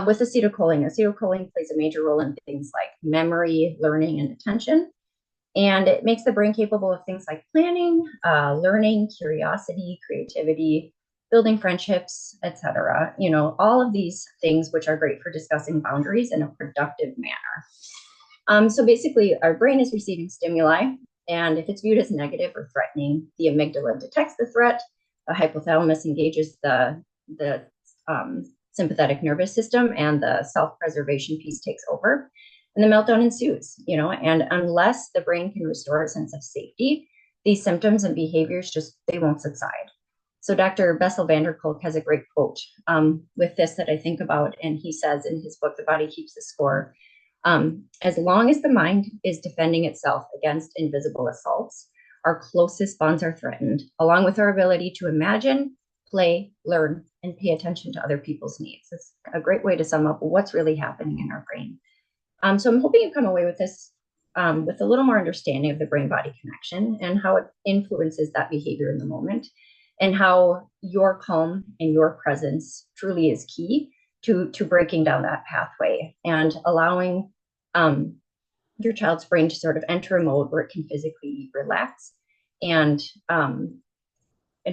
[SPEAKER 4] with acetylcholine plays a major role in things like memory, learning, and attention. And it makes the brain capable of things like planning, learning, curiosity, creativity, building friendships, etc. You know, all of these things which are great for discussing boundaries in a productive manner. So basically, our brain is receiving stimuli, and if it's viewed as negative or threatening, the amygdala detects the threat, the hypothalamus engages the sympathetic nervous system, and the self-preservation piece takes over, and the meltdown ensues, you know, and unless the brain can restore a sense of safety, these symptoms and behaviors they won't subside. So Dr. Bessel van der Kolk has a great quote with this that I think about, and he says in his book, The Body Keeps the Score, as long as the mind is defending itself against invisible assaults, our closest bonds are threatened, along with our ability to imagine, play, learn, and pay attention to other people's needs. It's a great way to sum up what's really happening in our brain. So I'm hoping you come away with this with a little more understanding of the brain-body connection and how it influences that behavior in the moment, and how your calm and your presence truly is key to breaking down that pathway and allowing your child's brain to sort of enter a mode where it can physically relax and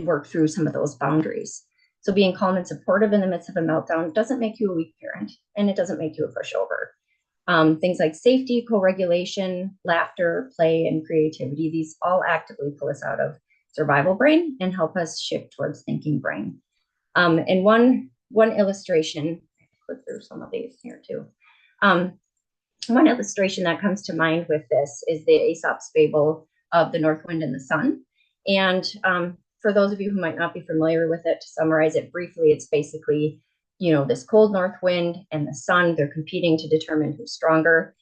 [SPEAKER 4] work through some of those boundaries. So being calm and supportive in the midst of a meltdown doesn't make you a weak parent, and it doesn't make you a pushover. Things like safety, co-regulation, laughter, play, and creativity, these all actively pull us out of survival brain and help us shift towards thinking brain. And one illustration, flip through some of these here too. One illustration that comes to mind with this is the Aesop's fable of the North Wind and the Sun. And for those of you who might not be familiar with it, to summarize it briefly, it's basically, you know, this cold north wind and the sun, they're competing to determine who's stronger.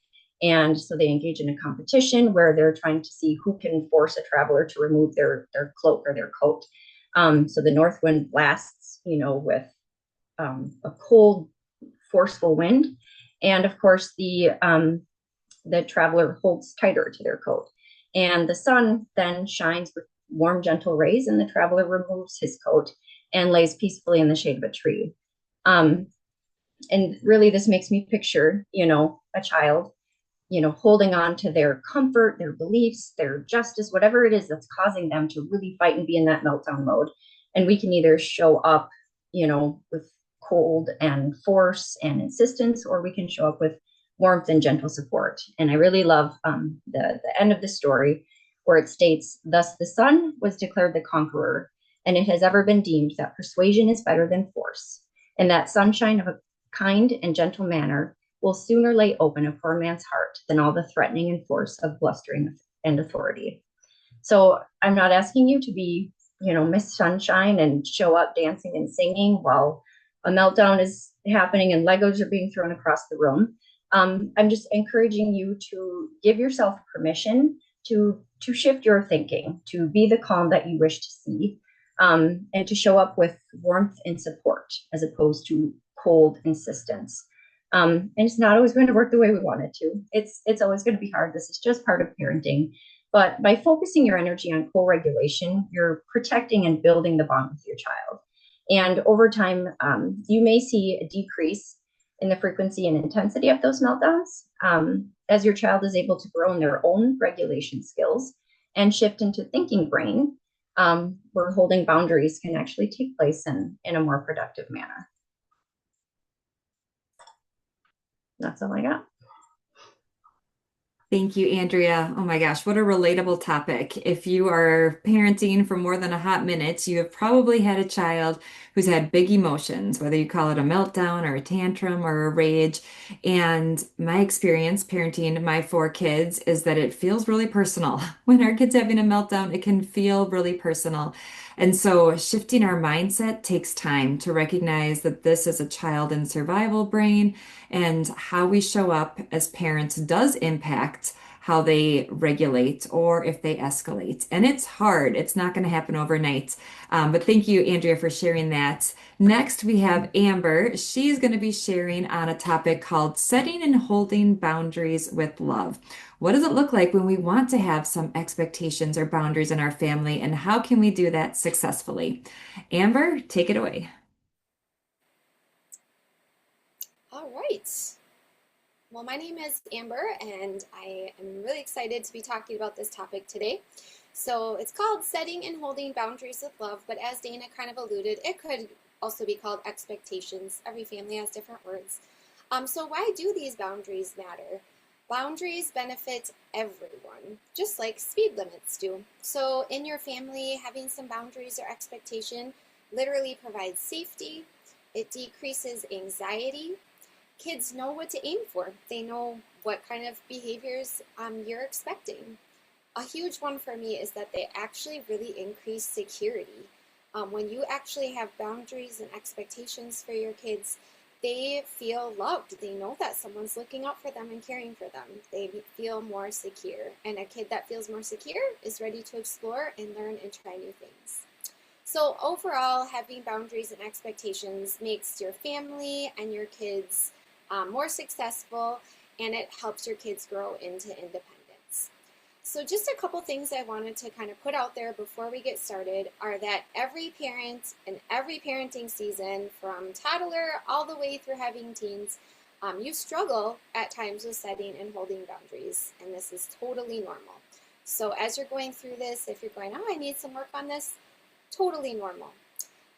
[SPEAKER 4] And so they engage in a competition where they're trying to see who can force a traveler to remove their cloak or their coat. So the north wind blasts, you know, with a cold, forceful wind. And of course, the traveler holds tighter to their coat. And the sun then shines with warm, gentle rays, and the traveler removes his coat and lays peacefully in the shade of a tree. And really, this makes me picture, you know, a child, you know, holding on to their comfort, their beliefs, their justice, whatever it is that's causing them to really fight and be in that meltdown mode. And we can either show up, you know, with cold and force and insistence, or we can show up with warmth and gentle support. And I really love the end of the story, where it states, "Thus the sun was declared the conqueror, and it has ever been deemed that persuasion is better than force, and that sunshine of a kind and gentle manner will sooner lay open a poor man's heart than all the threatening and force of blustering and authority." So I'm not asking you to be, you know, Miss Sunshine and show up dancing and singing while a meltdown is happening and Legos are being thrown across the room. I'm just encouraging you to give yourself permission to shift your thinking, to be the calm that you wish to see, and to show up with warmth and support as opposed to cold insistence. And it's not always going to work the way we want it to. It's always going to be hard. This is just part of parenting. But by focusing your energy on co-regulation, you're protecting and building the bond with your child. And over time, you may see a decrease in the frequency and intensity of those meltdowns as your child is able to grow in their own regulation skills and shift into thinking brain, where holding boundaries can actually take place in a more productive manner. That's all I got.
[SPEAKER 1] Thank you, Andrea. Oh my gosh, what a relatable topic. If you are parenting for more than a hot minute, you have probably had a child who's had big emotions, whether you call it a meltdown or a tantrum or a rage. And my experience parenting my four kids is that it feels really personal. When our kid's having a meltdown, it can feel really personal. And so shifting our mindset takes time to recognize that this is a child in survival brain and how we show up as parents does impact how they regulate or if they escalate. And it's hard. It's not going to happen overnight. But thank you, Andrea, for sharing that. Next, we have Amber. She's going to be sharing on a topic called setting and holding boundaries with love. What does it look like when we want to have some expectations or boundaries in our family, and how can we do that successfully? Amber, take it away.
[SPEAKER 5] All right. Well, my name is Amber, and I am really excited to be talking about this topic today. So it's called Setting and Holding Boundaries with Love, but as Dana kind of alluded, it could also be called expectations. Every family has different words. So why do these boundaries matter? Boundaries benefit everyone, just like speed limits do. So in your family, having some boundaries or expectation literally provides safety. It decreases anxiety. Kids know what to aim for. They know what kind of behaviors you're expecting. A huge one for me is that they actually really increase security. When you actually have boundaries and expectations for your kids, they feel loved. They know that someone's looking out for them and caring for them. They feel more secure. And a kid that feels more secure is ready to explore and learn and try new things. So overall, having boundaries and expectations makes your family and your kids more successful, and it helps your kids grow into independence. So just a couple things I wanted to kind of put out there before we get started are that every parent in every parenting season, from toddler all the way through having teens, you struggle at times with setting and holding boundaries, and this is totally normal. So as you're going through this, if you're going, oh, I need some work on this, totally normal.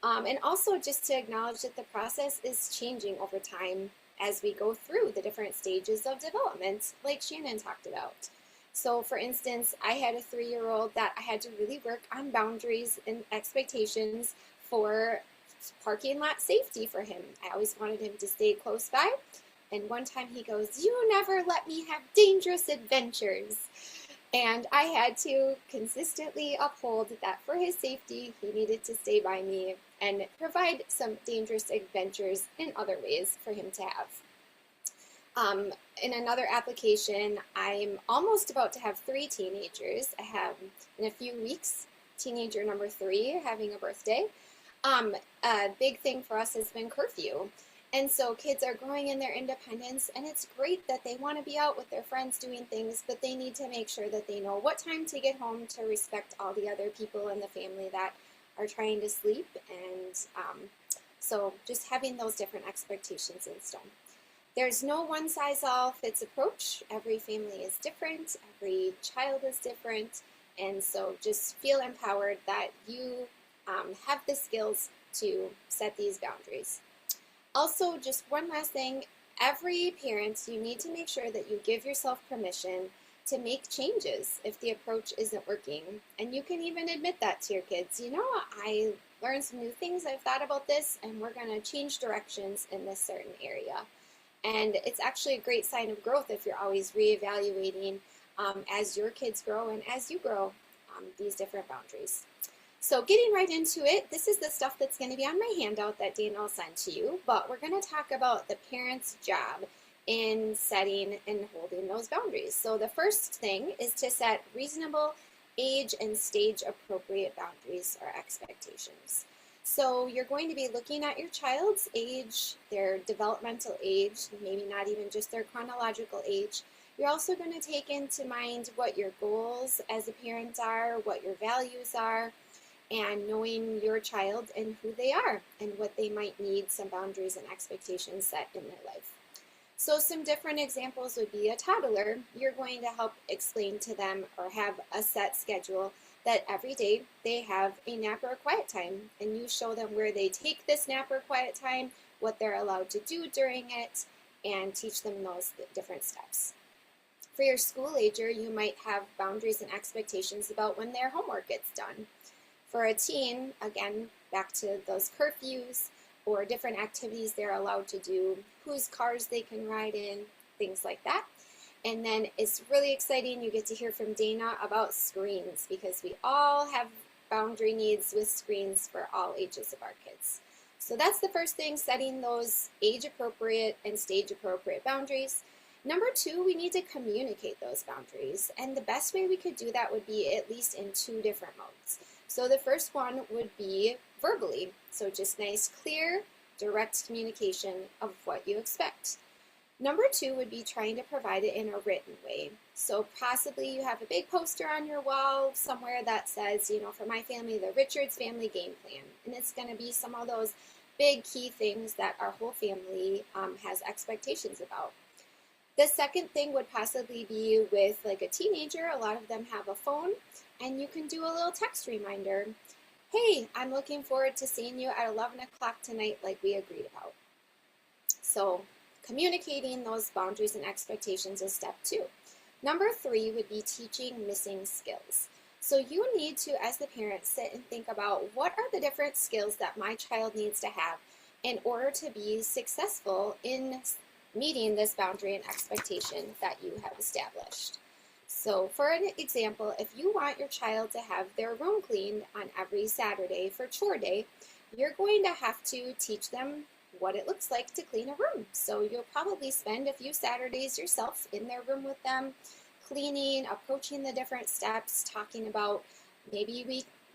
[SPEAKER 5] And also just to acknowledge that the process is changing over time as we go through the different stages of development, like Shannon talked about. So for instance, I had a 3-year-old that I had to really work on boundaries and expectations for parking lot safety for him. I always wanted him to stay close by. And one time he goes, "You never let me have dangerous adventures." And I had to consistently uphold that for his safety, he needed to stay by me and provide some dangerous adventures in other ways for him to have. In another application, I'm almost about to have 3 teenagers. I have, in a few weeks, teenager number 3 having a birthday. A big thing for us has been curfew. And so kids are growing in their independence, and it's great that they want to be out with their friends doing things, but they need to make sure that they know what time to get home to respect all the other people in the family that are trying to sleep. And so just having those different expectations in stone. There's no one-size-all-fits approach. Every family is different. Every child is different. And so just feel empowered that you have the skills to set these boundaries. Also, just one last thing, every parent, you need to make sure that you give yourself permission to make changes if the approach isn't working. And you can even admit that to your kids. You know, I learned some new things, I've thought about this, and we're going to change directions in this certain area. And it's actually a great sign of growth if you're always reevaluating as your kids grow and as you grow these different boundaries. So getting right into it, this is the stuff that's going to be on my handout that Dana will send to you, but we're going to talk about the parent's job in setting and holding those boundaries. So the first thing is to set reasonable age and stage appropriate boundaries or expectations. So you're going to be looking at your child's age, their developmental age, maybe not even just their chronological age. You're also going to take into mind what your goals as a parent are, what your values are, and knowing your child and who they are and what they might need some boundaries and expectations set in their life. So some different examples would be a toddler. You're going to help explain to them or have a set schedule that every day they have a nap or a quiet time, and you show them where they take this nap or quiet time, what they're allowed to do during it, and teach them those different steps. For your school ager, you might have boundaries and expectations about when their homework gets done. For a teen, again, back to those curfews or different activities they're allowed to do, whose cars they can ride in, things like that. And then it's really exciting, you get to hear from Dana about screens, because we all have boundary needs with screens for all ages of our kids. So that's the first thing, setting those age-appropriate and stage-appropriate boundaries. Number two, we need to communicate those boundaries. And the best way we could do that would be at least in two different modes. So the first one would be verbally. So just nice, clear, direct communication of what you expect. Number two would be trying to provide it in a written way. So possibly you have a big poster on your wall somewhere that says, you know, for my family, the Richards family game plan. And it's going to be some of those big key things that our whole family has expectations about. The second thing would possibly be with like a teenager. A lot of them have a phone, and you can do a little text reminder. Hey, I'm looking forward to seeing you at 11 o'clock tonight like we agreed about. So communicating those boundaries and expectations is step two. Number three would be teaching missing skills. So you need to, as the parent, sit and think about what are the different skills that my child needs to have in order to be successful in meeting this boundary and expectation that you have established. So for an example, if you want your child to have their room cleaned on every Saturday for chore day, you're going to have to teach them what it looks like to clean a room. So you'll probably spend a few Saturdays yourself in their room with them, cleaning, approaching the different steps, talking about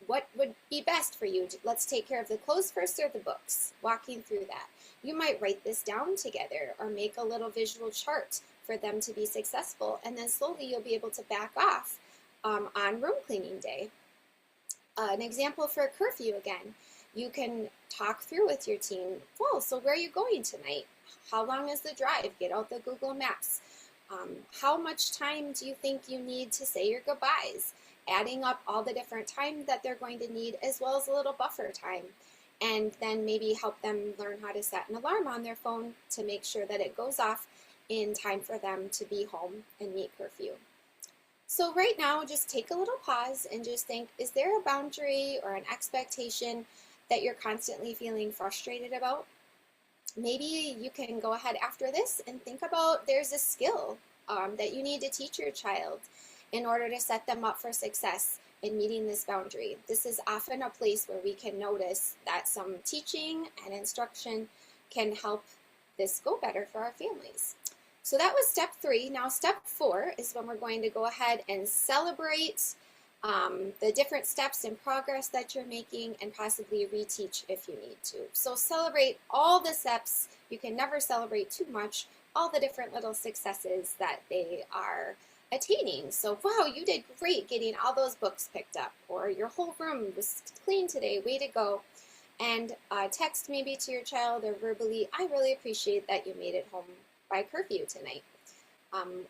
[SPEAKER 5] what would be best for you. Let's take care of the clothes first or the books, walking through that. You might write this down together or make a little visual chart for them to be successful, and then slowly you'll be able to back off on room cleaning day. An example for a curfew again. You can talk through with your teen, well, so where are you going tonight? How long is the drive? Get out the Google Maps. How much time do you think you need to say your goodbyes? Adding up all the different time that they're going to need, as well as a little buffer time. And then maybe help them learn how to set an alarm on their phone to make sure that it goes off in time for them to be home and meet curfew. So right now, just take a little pause and just think, is there a boundary or an expectation that you're constantly feeling frustrated about? Maybe you can go ahead after this and think about there's a skill that you need to teach your child in order to set them up for success in meeting this boundary. This is often a place where we can notice that some teaching and instruction can help this go better for our families. So that was step three. Now step four is when we're going to go ahead and celebrate the different steps and progress that you're making, and possibly reteach if you need to. So celebrate all the steps. You can never celebrate too much, all the different little successes that they are attaining. So, wow, you did great getting all those books picked up, or your whole room was clean today, way to go. And text maybe to your child or verbally, I really appreciate that you made it home by curfew tonight.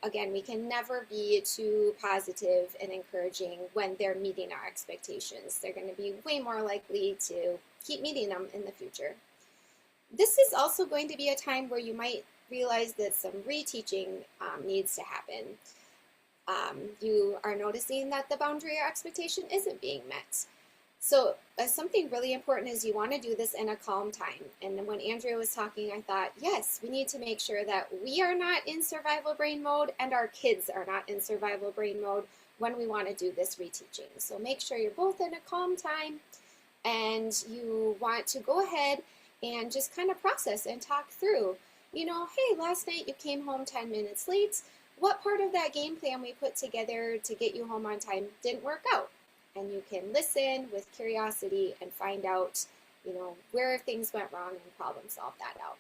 [SPEAKER 5] Again, we can never be too positive and encouraging when they're meeting our expectations. They're going to be way more likely to keep meeting them in the future. This is also going to be a time where you might realize that some reteaching needs to happen. You are noticing that the boundary or expectation isn't being met. So something really important is you want to do this in a calm time. And when Andrea was talking, I thought, yes, we need to make sure that we are not in survival brain mode and our kids are not in survival brain mode when we want to do this reteaching. So make sure you're both in a calm time, and you want to go ahead and just kind of process and talk through, you know, hey, last night you came home 10 minutes late. What part of that game plan we put together to get you home on time didn't work out? And you can listen with curiosity and find out, you know, where things went wrong and problem solve that out.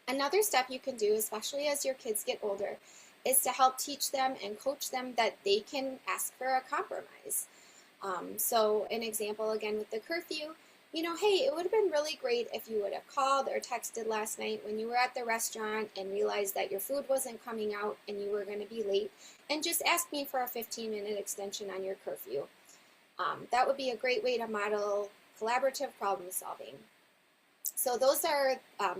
[SPEAKER 5] Another step you can do, especially as your kids get older, is to help teach them and coach them that they can ask for a compromise. So an example again with the curfew, you know, hey, it would have been really great if you would have called or texted last night when you were at the restaurant and realized that your food wasn't coming out and you were going to be late, and just ask me for a 15-minute extension on your curfew. That would be a great way to model collaborative problem solving. So those are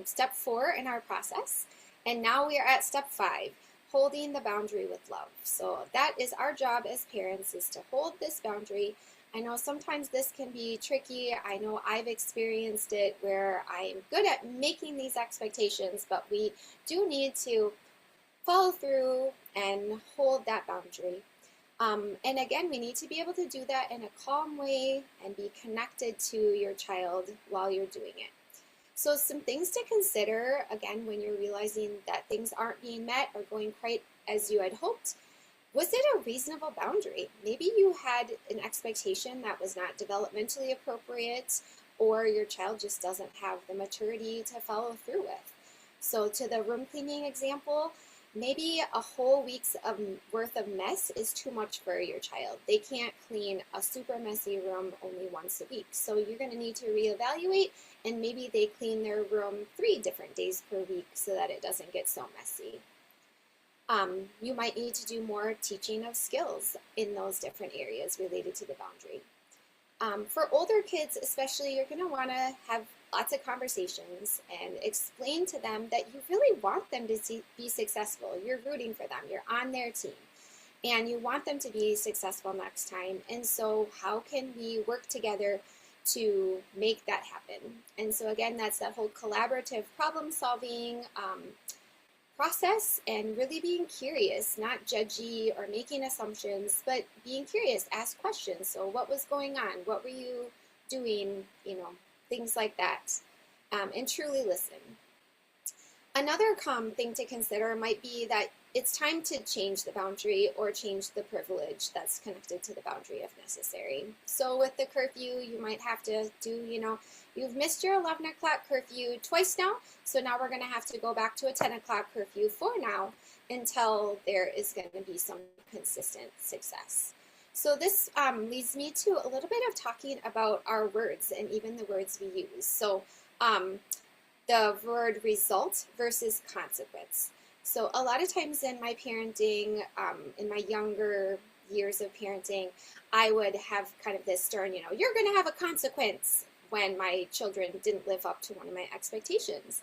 [SPEAKER 5] step 4 in our process. And now we are at step 5, holding the boundary with love. So that is our job as parents, is to hold this boundary. I know sometimes this can be tricky. I know I've experienced it where I'm good at making these expectations, but we do need to follow through and hold that boundary. And again, we need to be able to do that in a calm way and be connected to your child while you're doing it. So some things to consider, again, when you're realizing that things aren't being met or going quite as you had hoped. Was it a reasonable boundary? Maybe you had an expectation that was not developmentally appropriate, or your child just doesn't have the maturity to follow through with. So to the room cleaning example, maybe a whole week's worth of mess is too much for your child. They can't clean a super messy room only once a week. So you're going to need to reevaluate, and maybe they clean their room 3 different days per week so that it doesn't get so messy. You might need to do more teaching of skills in those different areas related to the boundary. For older kids especially, you're going to want to have lots of conversations and explain to them that you really want them to be successful. You're rooting for them. You're on their team. And you want them to be successful next time. And so how can we work together to make that happen? And so again, that's that whole collaborative problem solving process, and really being curious, not judgy or making assumptions, but being curious, ask questions. So what was going on? What were you doing? Things like that. And truly listen. Another thing to consider might be that it's time to change the boundary or change the privilege that's connected to the boundary if necessary. So with the curfew, you might have to do, you've missed your 11 o'clock curfew twice now, so now we're going to have to go back to a 10 o'clock curfew for now until there is going to be some consistent success. So this leads me to a little bit of talking about our words and even the words we use. So the word result versus consequence. So a lot of times in my parenting, in my younger years of parenting, I would have kind of this stern, you're going to have a consequence when my children didn't live up to one of my expectations.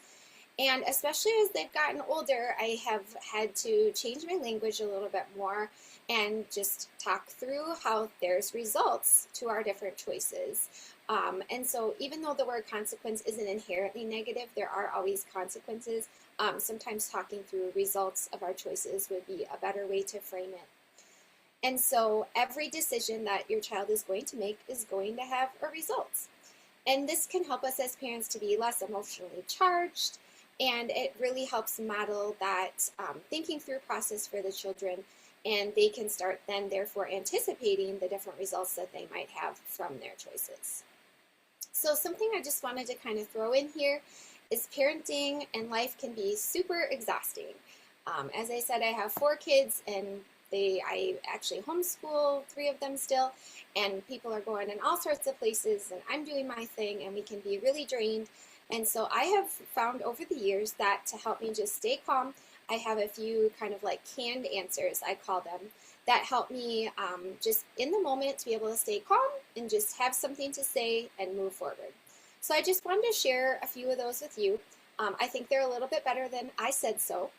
[SPEAKER 5] And especially as they've gotten older, I have had to change my language a little bit more and just talk through how there's results to our different choices. And so even though the word consequence isn't inherently negative, there are always consequences. Sometimes talking through results of our choices would be a better way to frame it. And so every decision that your child is going to make is going to have a result. And this can help us as parents to be less emotionally charged, and it really helps model that thinking through process for the children, and they can start then therefore anticipating the different results that they might have from their choices. So something I just wanted to kind of throw in here is parenting and life can be super exhausting. As I said, I have 4 kids, and I actually homeschool 3 of them still, and people are going in all sorts of places, and I'm doing my thing, and we can be really drained. And so I have found over the years that to help me just stay calm, I have a few kind of like canned answers, I call them, that help me just in the moment to be able to stay calm and just have something to say and move forward. So I just wanted to share a few of those with you. I think they're a little bit better than I said so.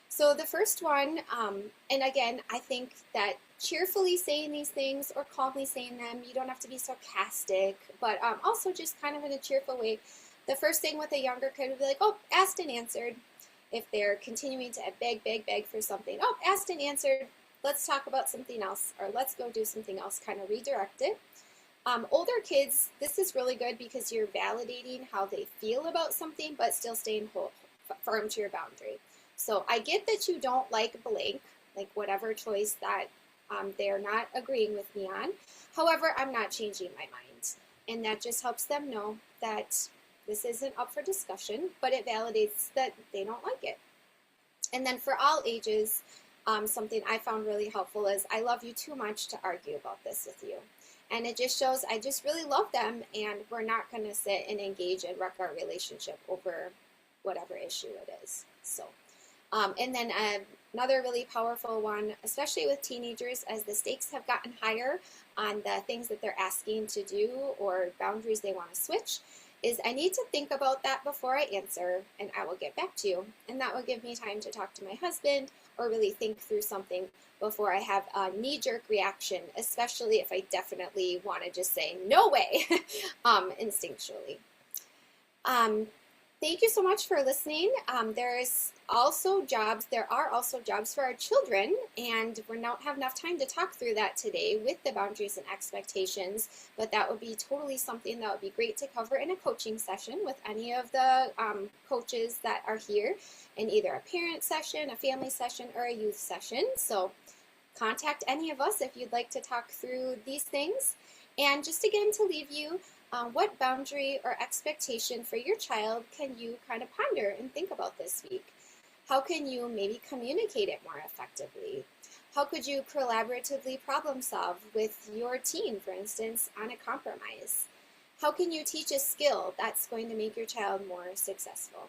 [SPEAKER 5] So the first one, and again, I think that cheerfully saying these things or calmly saying them, you don't have to be sarcastic, but also just kind of in a cheerful way. The first thing with a younger kid would be like, oh, asked and answered. If they're continuing to beg for something, oh, asked and answered, let's talk about something else, or let's go do something else, kind of redirect it. Older kids, this is really good because you're validating how they feel about something, but still staying firm to your boundary. So I get that you don't like blank, like whatever choice that they're not agreeing with me on. However, I'm not changing my mind. And that just helps them know that this isn't up for discussion, but it validates that they don't like it. And then for all ages, something I found really helpful is I love you too much to argue about this with you. And it just shows I just really love them, and we're not going to sit and engage and wreck our relationship over whatever issue it is. So, and then another really powerful one, especially with teenagers, as the stakes have gotten higher on the things that they're asking to do or boundaries they want to switch, is I need to think about that before I answer, and I will get back to you. And that will give me time to talk to my husband or really think through something before I have a knee-jerk reaction, especially if I definitely want to just say, no way, instinctually. Um, Thank you so much for listening. There are also jobs for our children, and we don't have enough time to talk through that today with the boundaries and expectations, but that would be totally something that would be great to cover in a coaching session with any of the coaches that are here in either a parent session, a family session, or a youth session. So contact any of us if you'd like to talk through these things. And just again to leave you, what boundary or expectation for your child can you kind of ponder and think about this week? How can you maybe communicate it more effectively? How could you collaboratively problem solve with your teen, for instance, on a compromise? How can you teach a skill that's going to make your child more successful?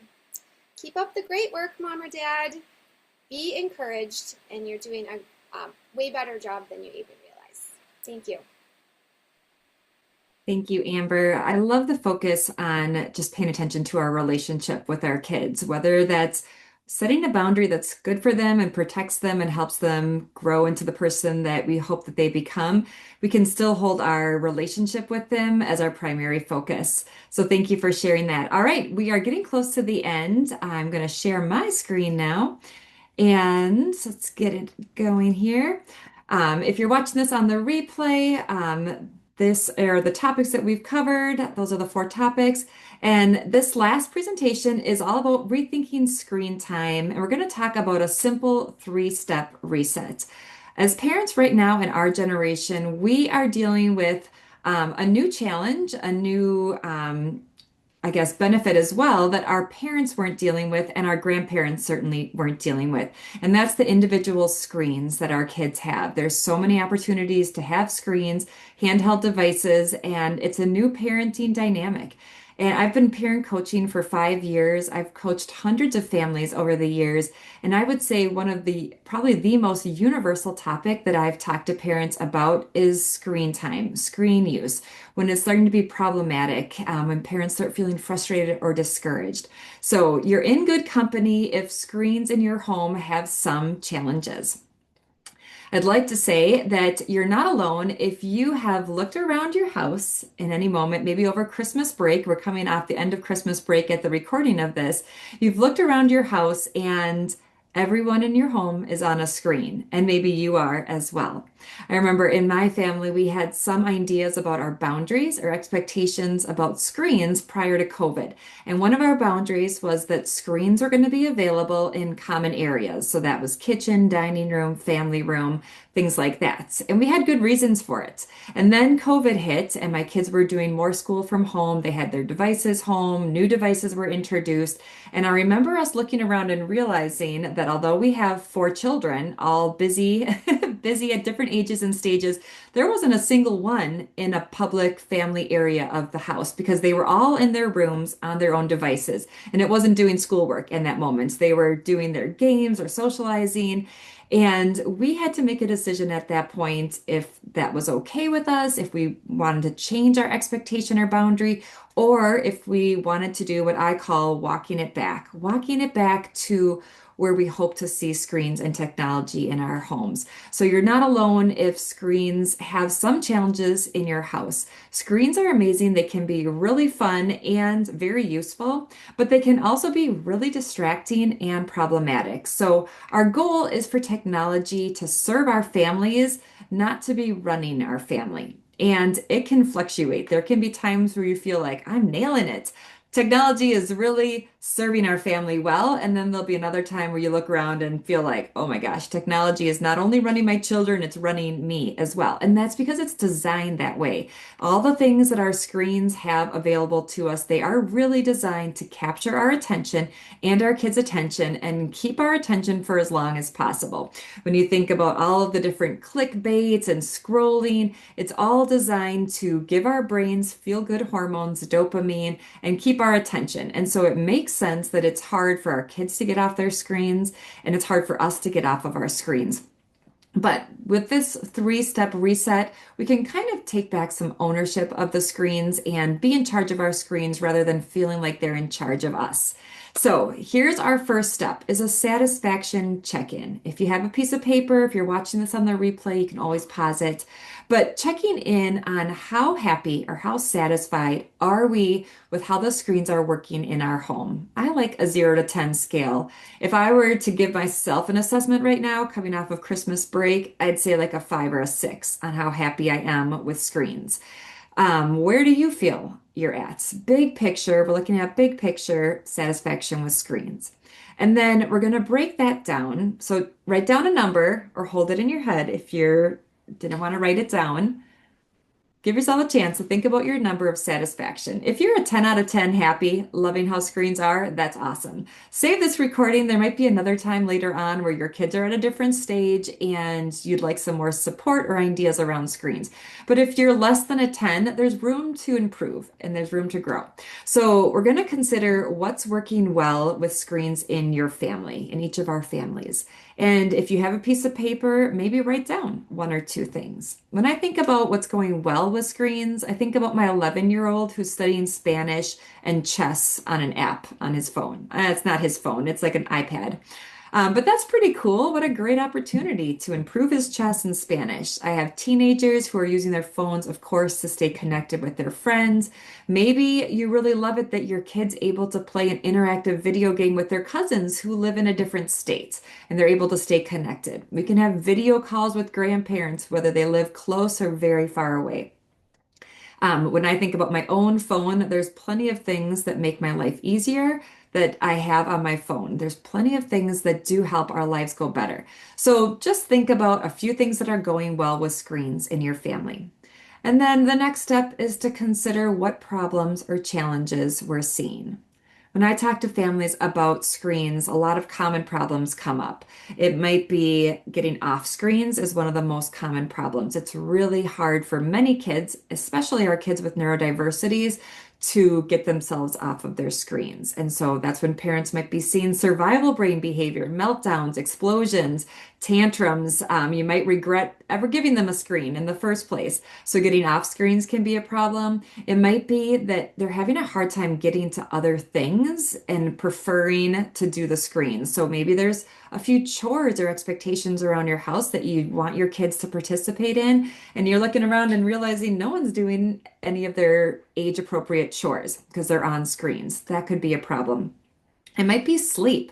[SPEAKER 5] Keep up the great work, Mom or Dad. Be encouraged, and you're doing a way better job than you even realize. Thank you.
[SPEAKER 1] Thank you, Amber. I love the focus on just paying attention to our relationship with our kids, whether that's setting a boundary that's good for them and protects them and helps them grow into the person that we hope that they become. We can still hold our relationship with them as our primary focus. So thank you for sharing that. All right, we are getting close to the end. I'm going to share my screen now. And let's get it going here. If you're watching this on the replay, this are the topics that we've covered. Those are the 4 topics. And this last presentation is all about rethinking screen time. And we're going to talk about a simple 3-step reset. As parents right now in our generation, we are dealing with a new challenge, a new I guess, benefit as well that our parents weren't dealing with and our grandparents certainly weren't dealing with. And that's the individual screens that our kids have. There's so many opportunities to have screens, handheld devices, and it's a new parenting dynamic. And I've been parent coaching for 5 years. I've coached hundreds of families over the years. And I would say one of probably the most universal topic that I've talked to parents about is screen time, screen use, when it's starting to be problematic, when parents start feeling frustrated or discouraged. So you're in good company if screens in your home have some challenges. I'd like to say that you're not alone if you have looked around your house in any moment, maybe over Christmas break. We're coming off the end of Christmas break at the recording of this. You've looked around your house and everyone in your home is on a screen, and maybe you are as well. I remember in my family, we had some ideas about our boundaries or expectations about screens prior to COVID. And one of our boundaries was that screens were going to be available in common areas. So that was kitchen, dining room, family room, things like that. And we had good reasons for it. And then COVID hit, and my kids were doing more school from home. They had their devices home, new devices were introduced. And I remember us looking around and realizing that although we have 4 children, all busy, busy at different ages and stages, there wasn't a single one in a public family area of the house because they were all in their rooms on their own devices. And it wasn't doing schoolwork in that moment. They were doing their games or socializing. And we had to make a decision at that point if that was okay with us, if we wanted to change our expectation or boundary, or if we wanted to do what I call walking it back to where we hope to see screens and technology in our homes. So you're not alone if screens have some challenges in your house. Screens are amazing. They can be really fun and very useful, but they can also be really distracting and problematic. So our goal is for technology to serve our families, not to be running our family. And it can fluctuate. There can be times where you feel like I'm nailing it. Technology is really serving our family well. And then there'll be another time where you look around and feel like, oh my gosh, technology is not only running my children, it's running me as well. And that's because it's designed that way. All the things that our screens have available to us, they are really designed to capture our attention and our kids' attention and keep our attention for as long as possible. When you think about all of the different clickbaits and scrolling, it's all designed to give our brains feel-good hormones, dopamine, and keep our attention. And so it makes sense that it's hard for our kids to get off their screens and it's hard for us to get off of our screens. But with this three-step reset, we can kind of take back some ownership of the screens and be in charge of our screens rather than feeling like they're in charge of us. So here's our first step is a satisfaction check-in. If you have a piece of paper, if you're watching this on the replay, you can always pause it. But checking in on how happy or how satisfied are we with how the screens are working in our home. I like a 0 to 10 scale. If I were to give myself an assessment right now, coming off of Christmas break, I'd say like a 5 or a 6 on how happy I am with screens. Where do you feel you're at? Big picture, we're looking at big picture satisfaction with screens. And then we're going to break that down. So write down a number or hold it in your head if you didn't want to write it down. Give yourself a chance to think about your number of satisfaction. If you're a 10 out of 10 happy, loving how screens are, that's awesome. Save this recording. There might be another time later on where your kids are at a different stage and you'd like some more support or ideas around screens. But if you're less than a 10, there's room to improve and there's room to grow. So we're going to consider what's working well with screens in your family, in each of our families. And if you have a piece of paper, maybe write down one or two things. When I think about what's going well with screens, I think about my 11-year-old who's studying Spanish and chess on an app on his phone. It's not his phone, it's like an iPad. But that's pretty cool. What a great opportunity to improve his chess in Spanish. I have teenagers who are using their phones, of course, to stay connected with their friends. Maybe you really love it that your kid's able to play an interactive video game with their cousins who live in a different state and they're able to stay connected. We can have video calls with grandparents, whether they live close or very far away. When I think about my own phone, there's plenty of things that make my life easier that I have on my phone. There's plenty of things that do help our lives go better. So just think about a few things that are going well with screens in your family. And then the next step is to consider what problems or challenges we're seeing. When I talk to families about screens, a lot of common problems come up. It might be getting off screens is one of the most common problems. It's really hard for many kids, especially our kids with neurodiversities, to get themselves off of their screens. And so that's when parents might be seeing survival brain behavior, meltdowns, explosions, tantrums. You might regret ever giving them a screen in the first place. So getting off screens can be a problem. It might be that they're having a hard time getting to other things and preferring to do the screens. So maybe there's a few chores or expectations around your house that you want your kids to participate in, and you're looking around and realizing no one's doing any of their age appropriate chores because they're on screens. That could be a problem. It might be sleep.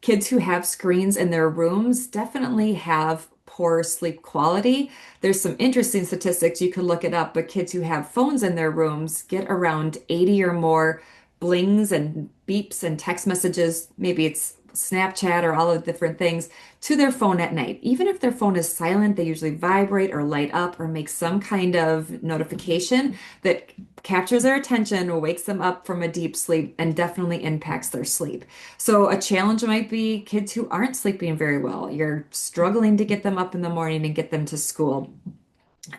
[SPEAKER 1] Kids who have screens in their rooms definitely have poor sleep quality. There's some interesting statistics, you could look it up, but kids who have phones in their rooms get around 80 or more blings and beeps and text messages. Maybe it's Snapchat or all of the different things to their phone at night. Even if their phone is silent, they usually vibrate or light up or make some kind of notification that captures their attention, wakes them up from a deep sleep, and definitely impacts their sleep. So a challenge might be kids who aren't sleeping very well. You're struggling to get them up in the morning and get them to school.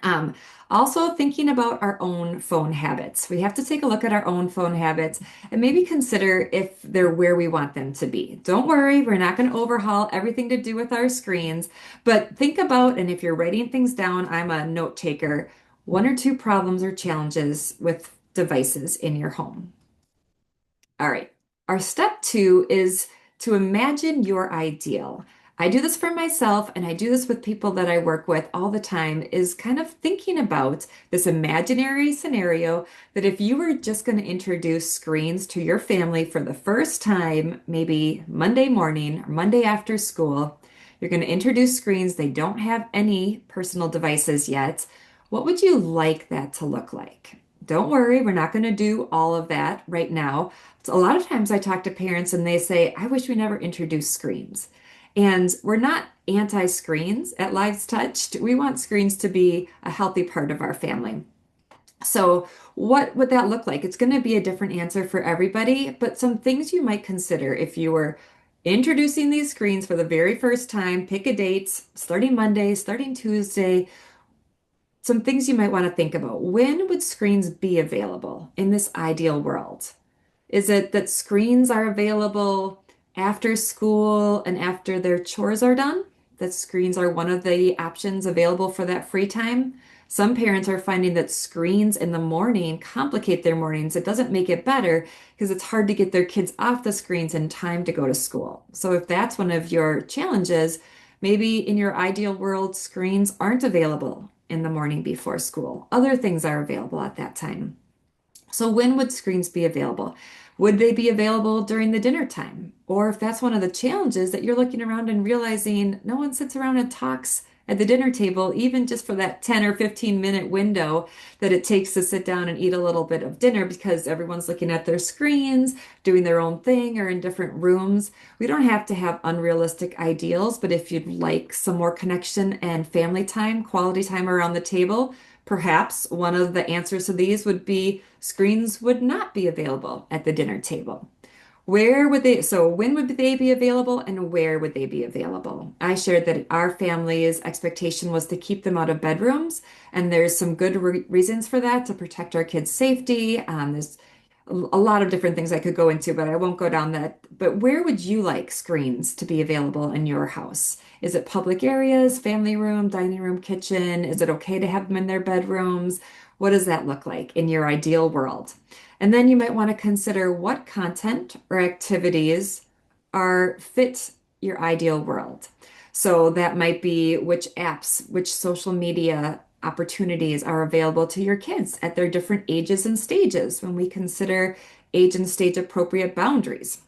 [SPEAKER 1] Um, Also thinking about our own phone habits. We have to take a look at our own phone habits and maybe consider if they're where we want them to be. Don't worry, we're not going to overhaul everything to do with our screens, but think about, and if you're writing things down, I'm a note taker, one or two problems or challenges with devices in your home. All right. Our step two is to imagine your ideal. I do this for myself and I do this with people that I work with all the time, is kind of thinking about this imaginary scenario that if you were just going to introduce screens to your family for the first time, maybe Monday morning or Monday after school, you're going to introduce screens. They don't have any personal devices yet. What would you like that to look like? Don't worry, we're not going to do all of that right now. So a lot of times I talk to parents and they say, I wish we never introduced screens. And we're not anti-screens at Lives Touched. We want screens to be a healthy part of our family. So what would that look like? It's going to be a different answer for everybody, but some things you might consider if you were introducing these screens for the very first time, pick a date, starting Monday, starting Tuesday, some things you might want to think about. When would screens be available in this ideal world? Is it that screens are available after school and after their chores are done? that screens are one of the options available for that free time. Some parents are finding that screens in the morning complicate their mornings. It doesn't make it better because it's hard to get their kids off the screens in time to go to school. So if that's one of your challenges, maybe in your ideal world, screens aren't available in the morning before school. Other things are available at that time. So when would screens be available? Would they be available during the dinner time? Or if that's one of the challenges that you're looking around and realizing no one sits around and talks at the dinner table, even just for that 10 or 15-minute window that it takes to sit down and eat a little bit of dinner because everyone's looking at their screens, doing their own thing, or in different rooms. We don't have to have unrealistic ideals, but if you'd like some more connection and family time, quality time around the table, perhaps one of the answers to these would be screens would not be available at the dinner table. So when would they be available and where would they be available? I shared that our family's expectation was to keep them out of bedrooms, and there's some good reasons for that to protect our kids' safety. There's a lot of different things I could go into, but I won't go down that. But where would you like screens to be available in your house? Is it public areas, family room, dining room, kitchen? Is it okay to have them in their bedrooms? What does that look like in your ideal world? And then you might want to consider what content or activities are fit your ideal world. So that might be which apps, which social media opportunities are available to your kids at their different ages and stages when we consider age and stage appropriate boundaries.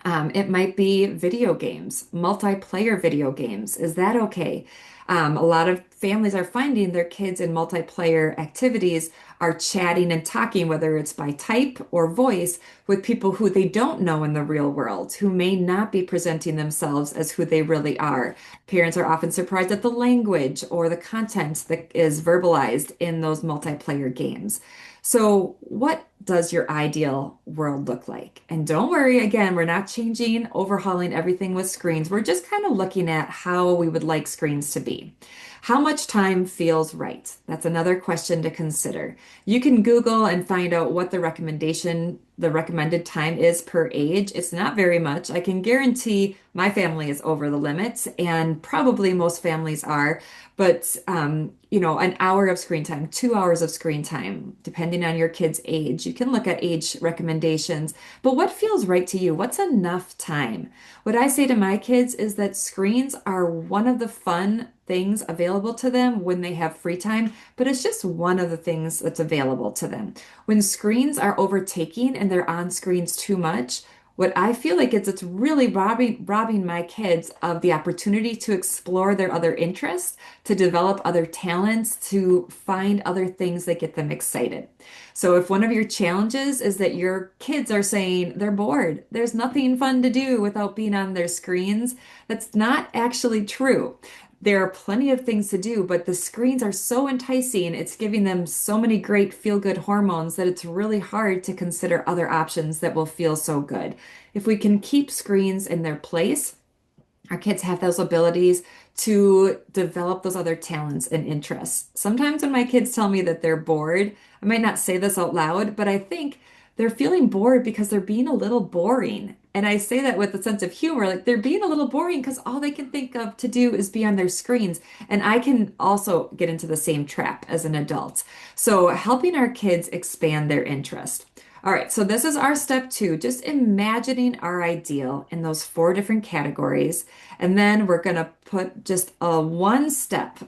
[SPEAKER 1] It might be video games, multiplayer video games. Is that okay? A lot of families are finding their kids in multiplayer activities are chatting and talking, whether it's by type or voice, with people who they don't know in the real world, who may not be presenting themselves as who they really are. Parents are often surprised at the language or the content that is verbalized in those multiplayer games. So, what does your ideal world look like? And don't worry, again, we're not changing, overhauling everything with screens. We're just kind of looking at how we would like screens to be. How much time feels right? That's another question to consider. You can Google and find out what the recommended time is per age. It's not very much. I can guarantee my family is over the limit, and probably most families are. But an hour of screen time, 2 hours of screen time, depending on your kid's age. You can look at age recommendations, but what feels right to you? What's enough time? What I say to my kids is that screens are one of the fun things available to them when they have free time, but it's just one of the things that's available to them. When screens are overtaking and they're on screens too much, what I feel like is it's really robbing my kids of the opportunity to explore their other interests, to develop other talents, to find other things that get them excited. So if one of your challenges is that your kids are saying they're bored, there's nothing fun to do without being on their screens, that's not actually true. There are plenty of things to do, but the screens are so enticing. It's giving them so many great feel-good hormones that it's really hard to consider other options that will feel so good. If we can keep screens in their place, our kids have those abilities to develop those other talents and interests. Sometimes when my kids tell me that they're bored, I might not say this out loud, but I think they're feeling bored because they're being a little boring. And I say that with a sense of humor, like they're being a little boring because all they can think of to do is be on their screens. And I can also get into the same trap as an adult. So helping our kids expand their interest. All right, so this is our step two, just imagining our ideal in those four different categories. And then we're going to put just a one step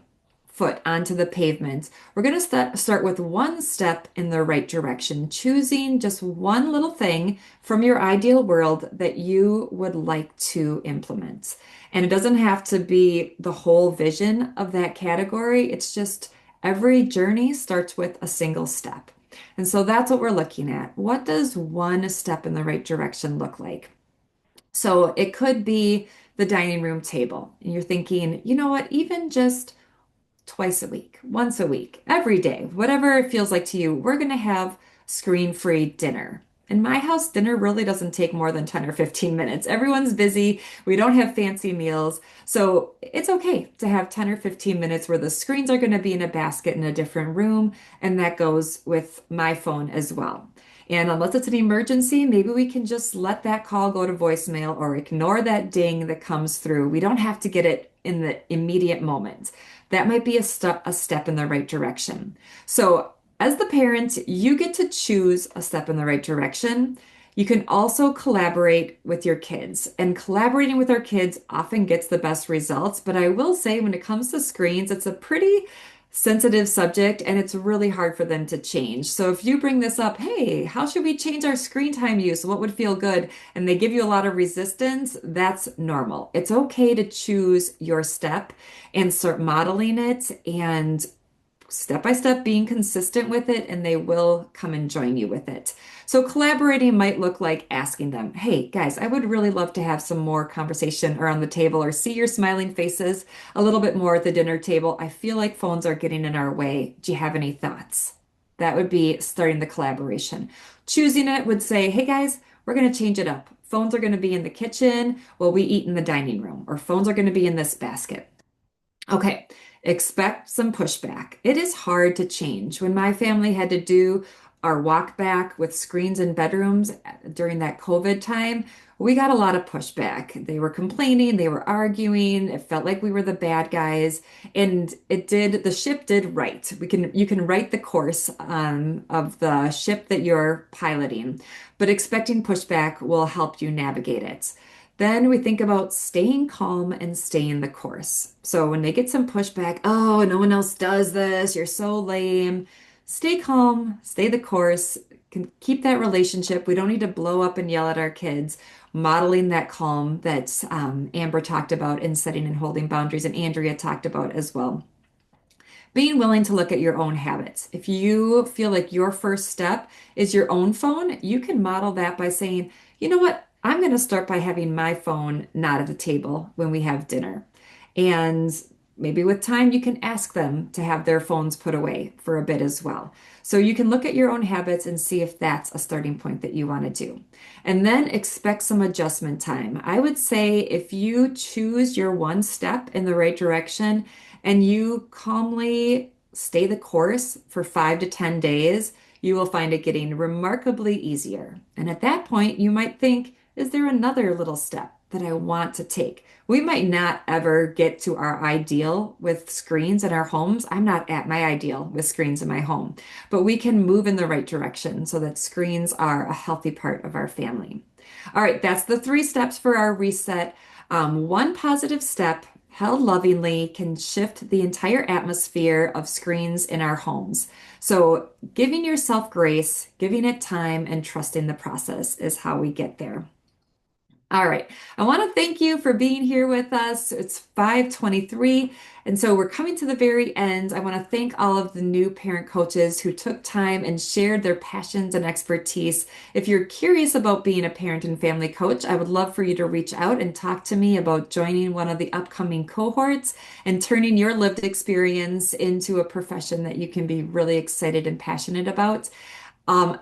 [SPEAKER 1] foot onto the pavement. We're going to start with one step in the right direction, choosing just one little thing from your ideal world that you would like to implement. And it doesn't have to be the whole vision of that category. It's just every journey starts with a single step. And so that's what we're looking at. What does one step in the right direction look like? So it could be the dining room table. And you're thinking, you know what, even just twice a week, once a week, every day, whatever it feels like to you, we're going to have screen-free dinner. In my house, dinner really doesn't take more than 10 or 15 minutes. Everyone's busy. We don't have fancy meals. So it's okay to have 10 or 15 minutes where the screens are going to be in a basket in a different room. And that goes with my phone as well. And unless it's an emergency, maybe we can just let that call go to voicemail or ignore that ding that comes through. We don't have to get it in the immediate moment. That might be a step in the right direction. So, as the parent, you get to choose a step in the right direction. You can also collaborate with your kids, and collaborating with our kids often gets the best results. But I will say, when it comes to screens, it's a pretty sensitive subject and it's really hard for them to change. So if you bring this up, hey, how should we change our screen time use? What would feel good? And they give you a lot of resistance, that's normal. It's okay to choose your step and start modeling it and step by step being consistent with it, and they will come and join you with it. So collaborating might look like asking them, hey guys, I would really love to have some more conversation around the table or see your smiling faces a little bit more at the dinner table. I feel like phones are getting in our way. Do you have any thoughts? That would be starting the collaboration. Choosing it would say, hey guys, we're going to change it up. Phones are going to be in the kitchen while we eat in the dining room, or phones are going to be in this basket. Okay, expect some pushback. It is hard to change. When my family had to do our walk back with screens in bedrooms during that COVID time, we got a lot of pushback. They were complaining, they were arguing. It felt like we were the bad guys, and the ship did right. You can write the course of the ship that you're piloting, but expecting pushback will help you navigate it. Then we think about staying calm and staying the course. So when they get some pushback, oh, no one else does this, you're so lame. Stay calm, stay the course, can keep that relationship. We don't need to blow up and yell at our kids, modeling that calm that Amber talked about in setting and holding boundaries, and Andrea talked about as well. Being willing to look at your own habits. If you feel like your first step is your own phone, you can model that by saying, you know what? I'm going to start by having my phone not at the table when we have dinner. And maybe with time, you can ask them to have their phones put away for a bit as well. So you can look at your own habits and see if that's a starting point that you want to do. And then expect some adjustment time. I would say if you choose your one step in the right direction and you calmly stay the course for 5 to 10 days, you will find it getting remarkably easier. And at that point, you might think, is there another little step that I want to take? We might not ever get to our ideal with screens in our homes. I'm not at my ideal with screens in my home, but we can move in the right direction so that screens are a healthy part of our family. All right, that's the 3 steps for our reset. One positive step held lovingly can shift the entire atmosphere of screens in our homes. So, giving yourself grace, giving it time, and trusting the process is how we get there. All right. I want to thank you for being here with us. It's 5:23, and so we're coming to the very end. I want to thank all of the new parent coaches who took time and shared their passions and expertise. If you're curious about being a parent and family coach, I would love for you to reach out and talk to me about joining one of the upcoming cohorts and turning your lived experience into a profession that you can be really excited and passionate about.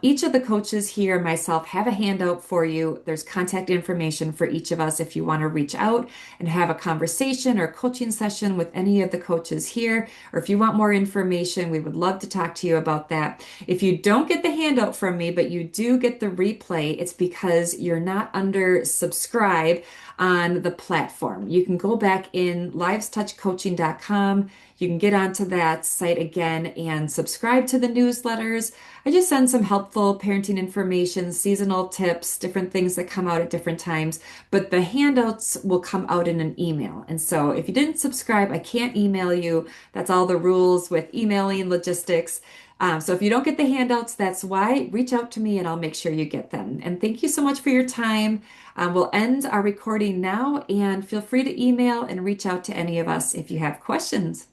[SPEAKER 1] Each of the coaches here and myself have a handout for you. There's contact information for each of us if you want to reach out and have a conversation or coaching session with any of the coaches here, or if you want more information, we would love to talk to you about that. If you don't get the handout from me, but you do get the replay, it's because you're not under subscribe on the platform. You can go back in livestouchcoaching.com. You can get onto that site again and subscribe to the newsletters. I just send some helpful parenting information, seasonal tips, different things that come out at different times, but the handouts will come out in an email. And so if you didn't subscribe, I can't email you. That's all the rules with emailing logistics. So if you don't get the handouts, that's why. Reach out to me and I'll make sure you get them. And thank you so much for your time. We'll end our recording now and feel free to email and reach out to any of us if you have questions.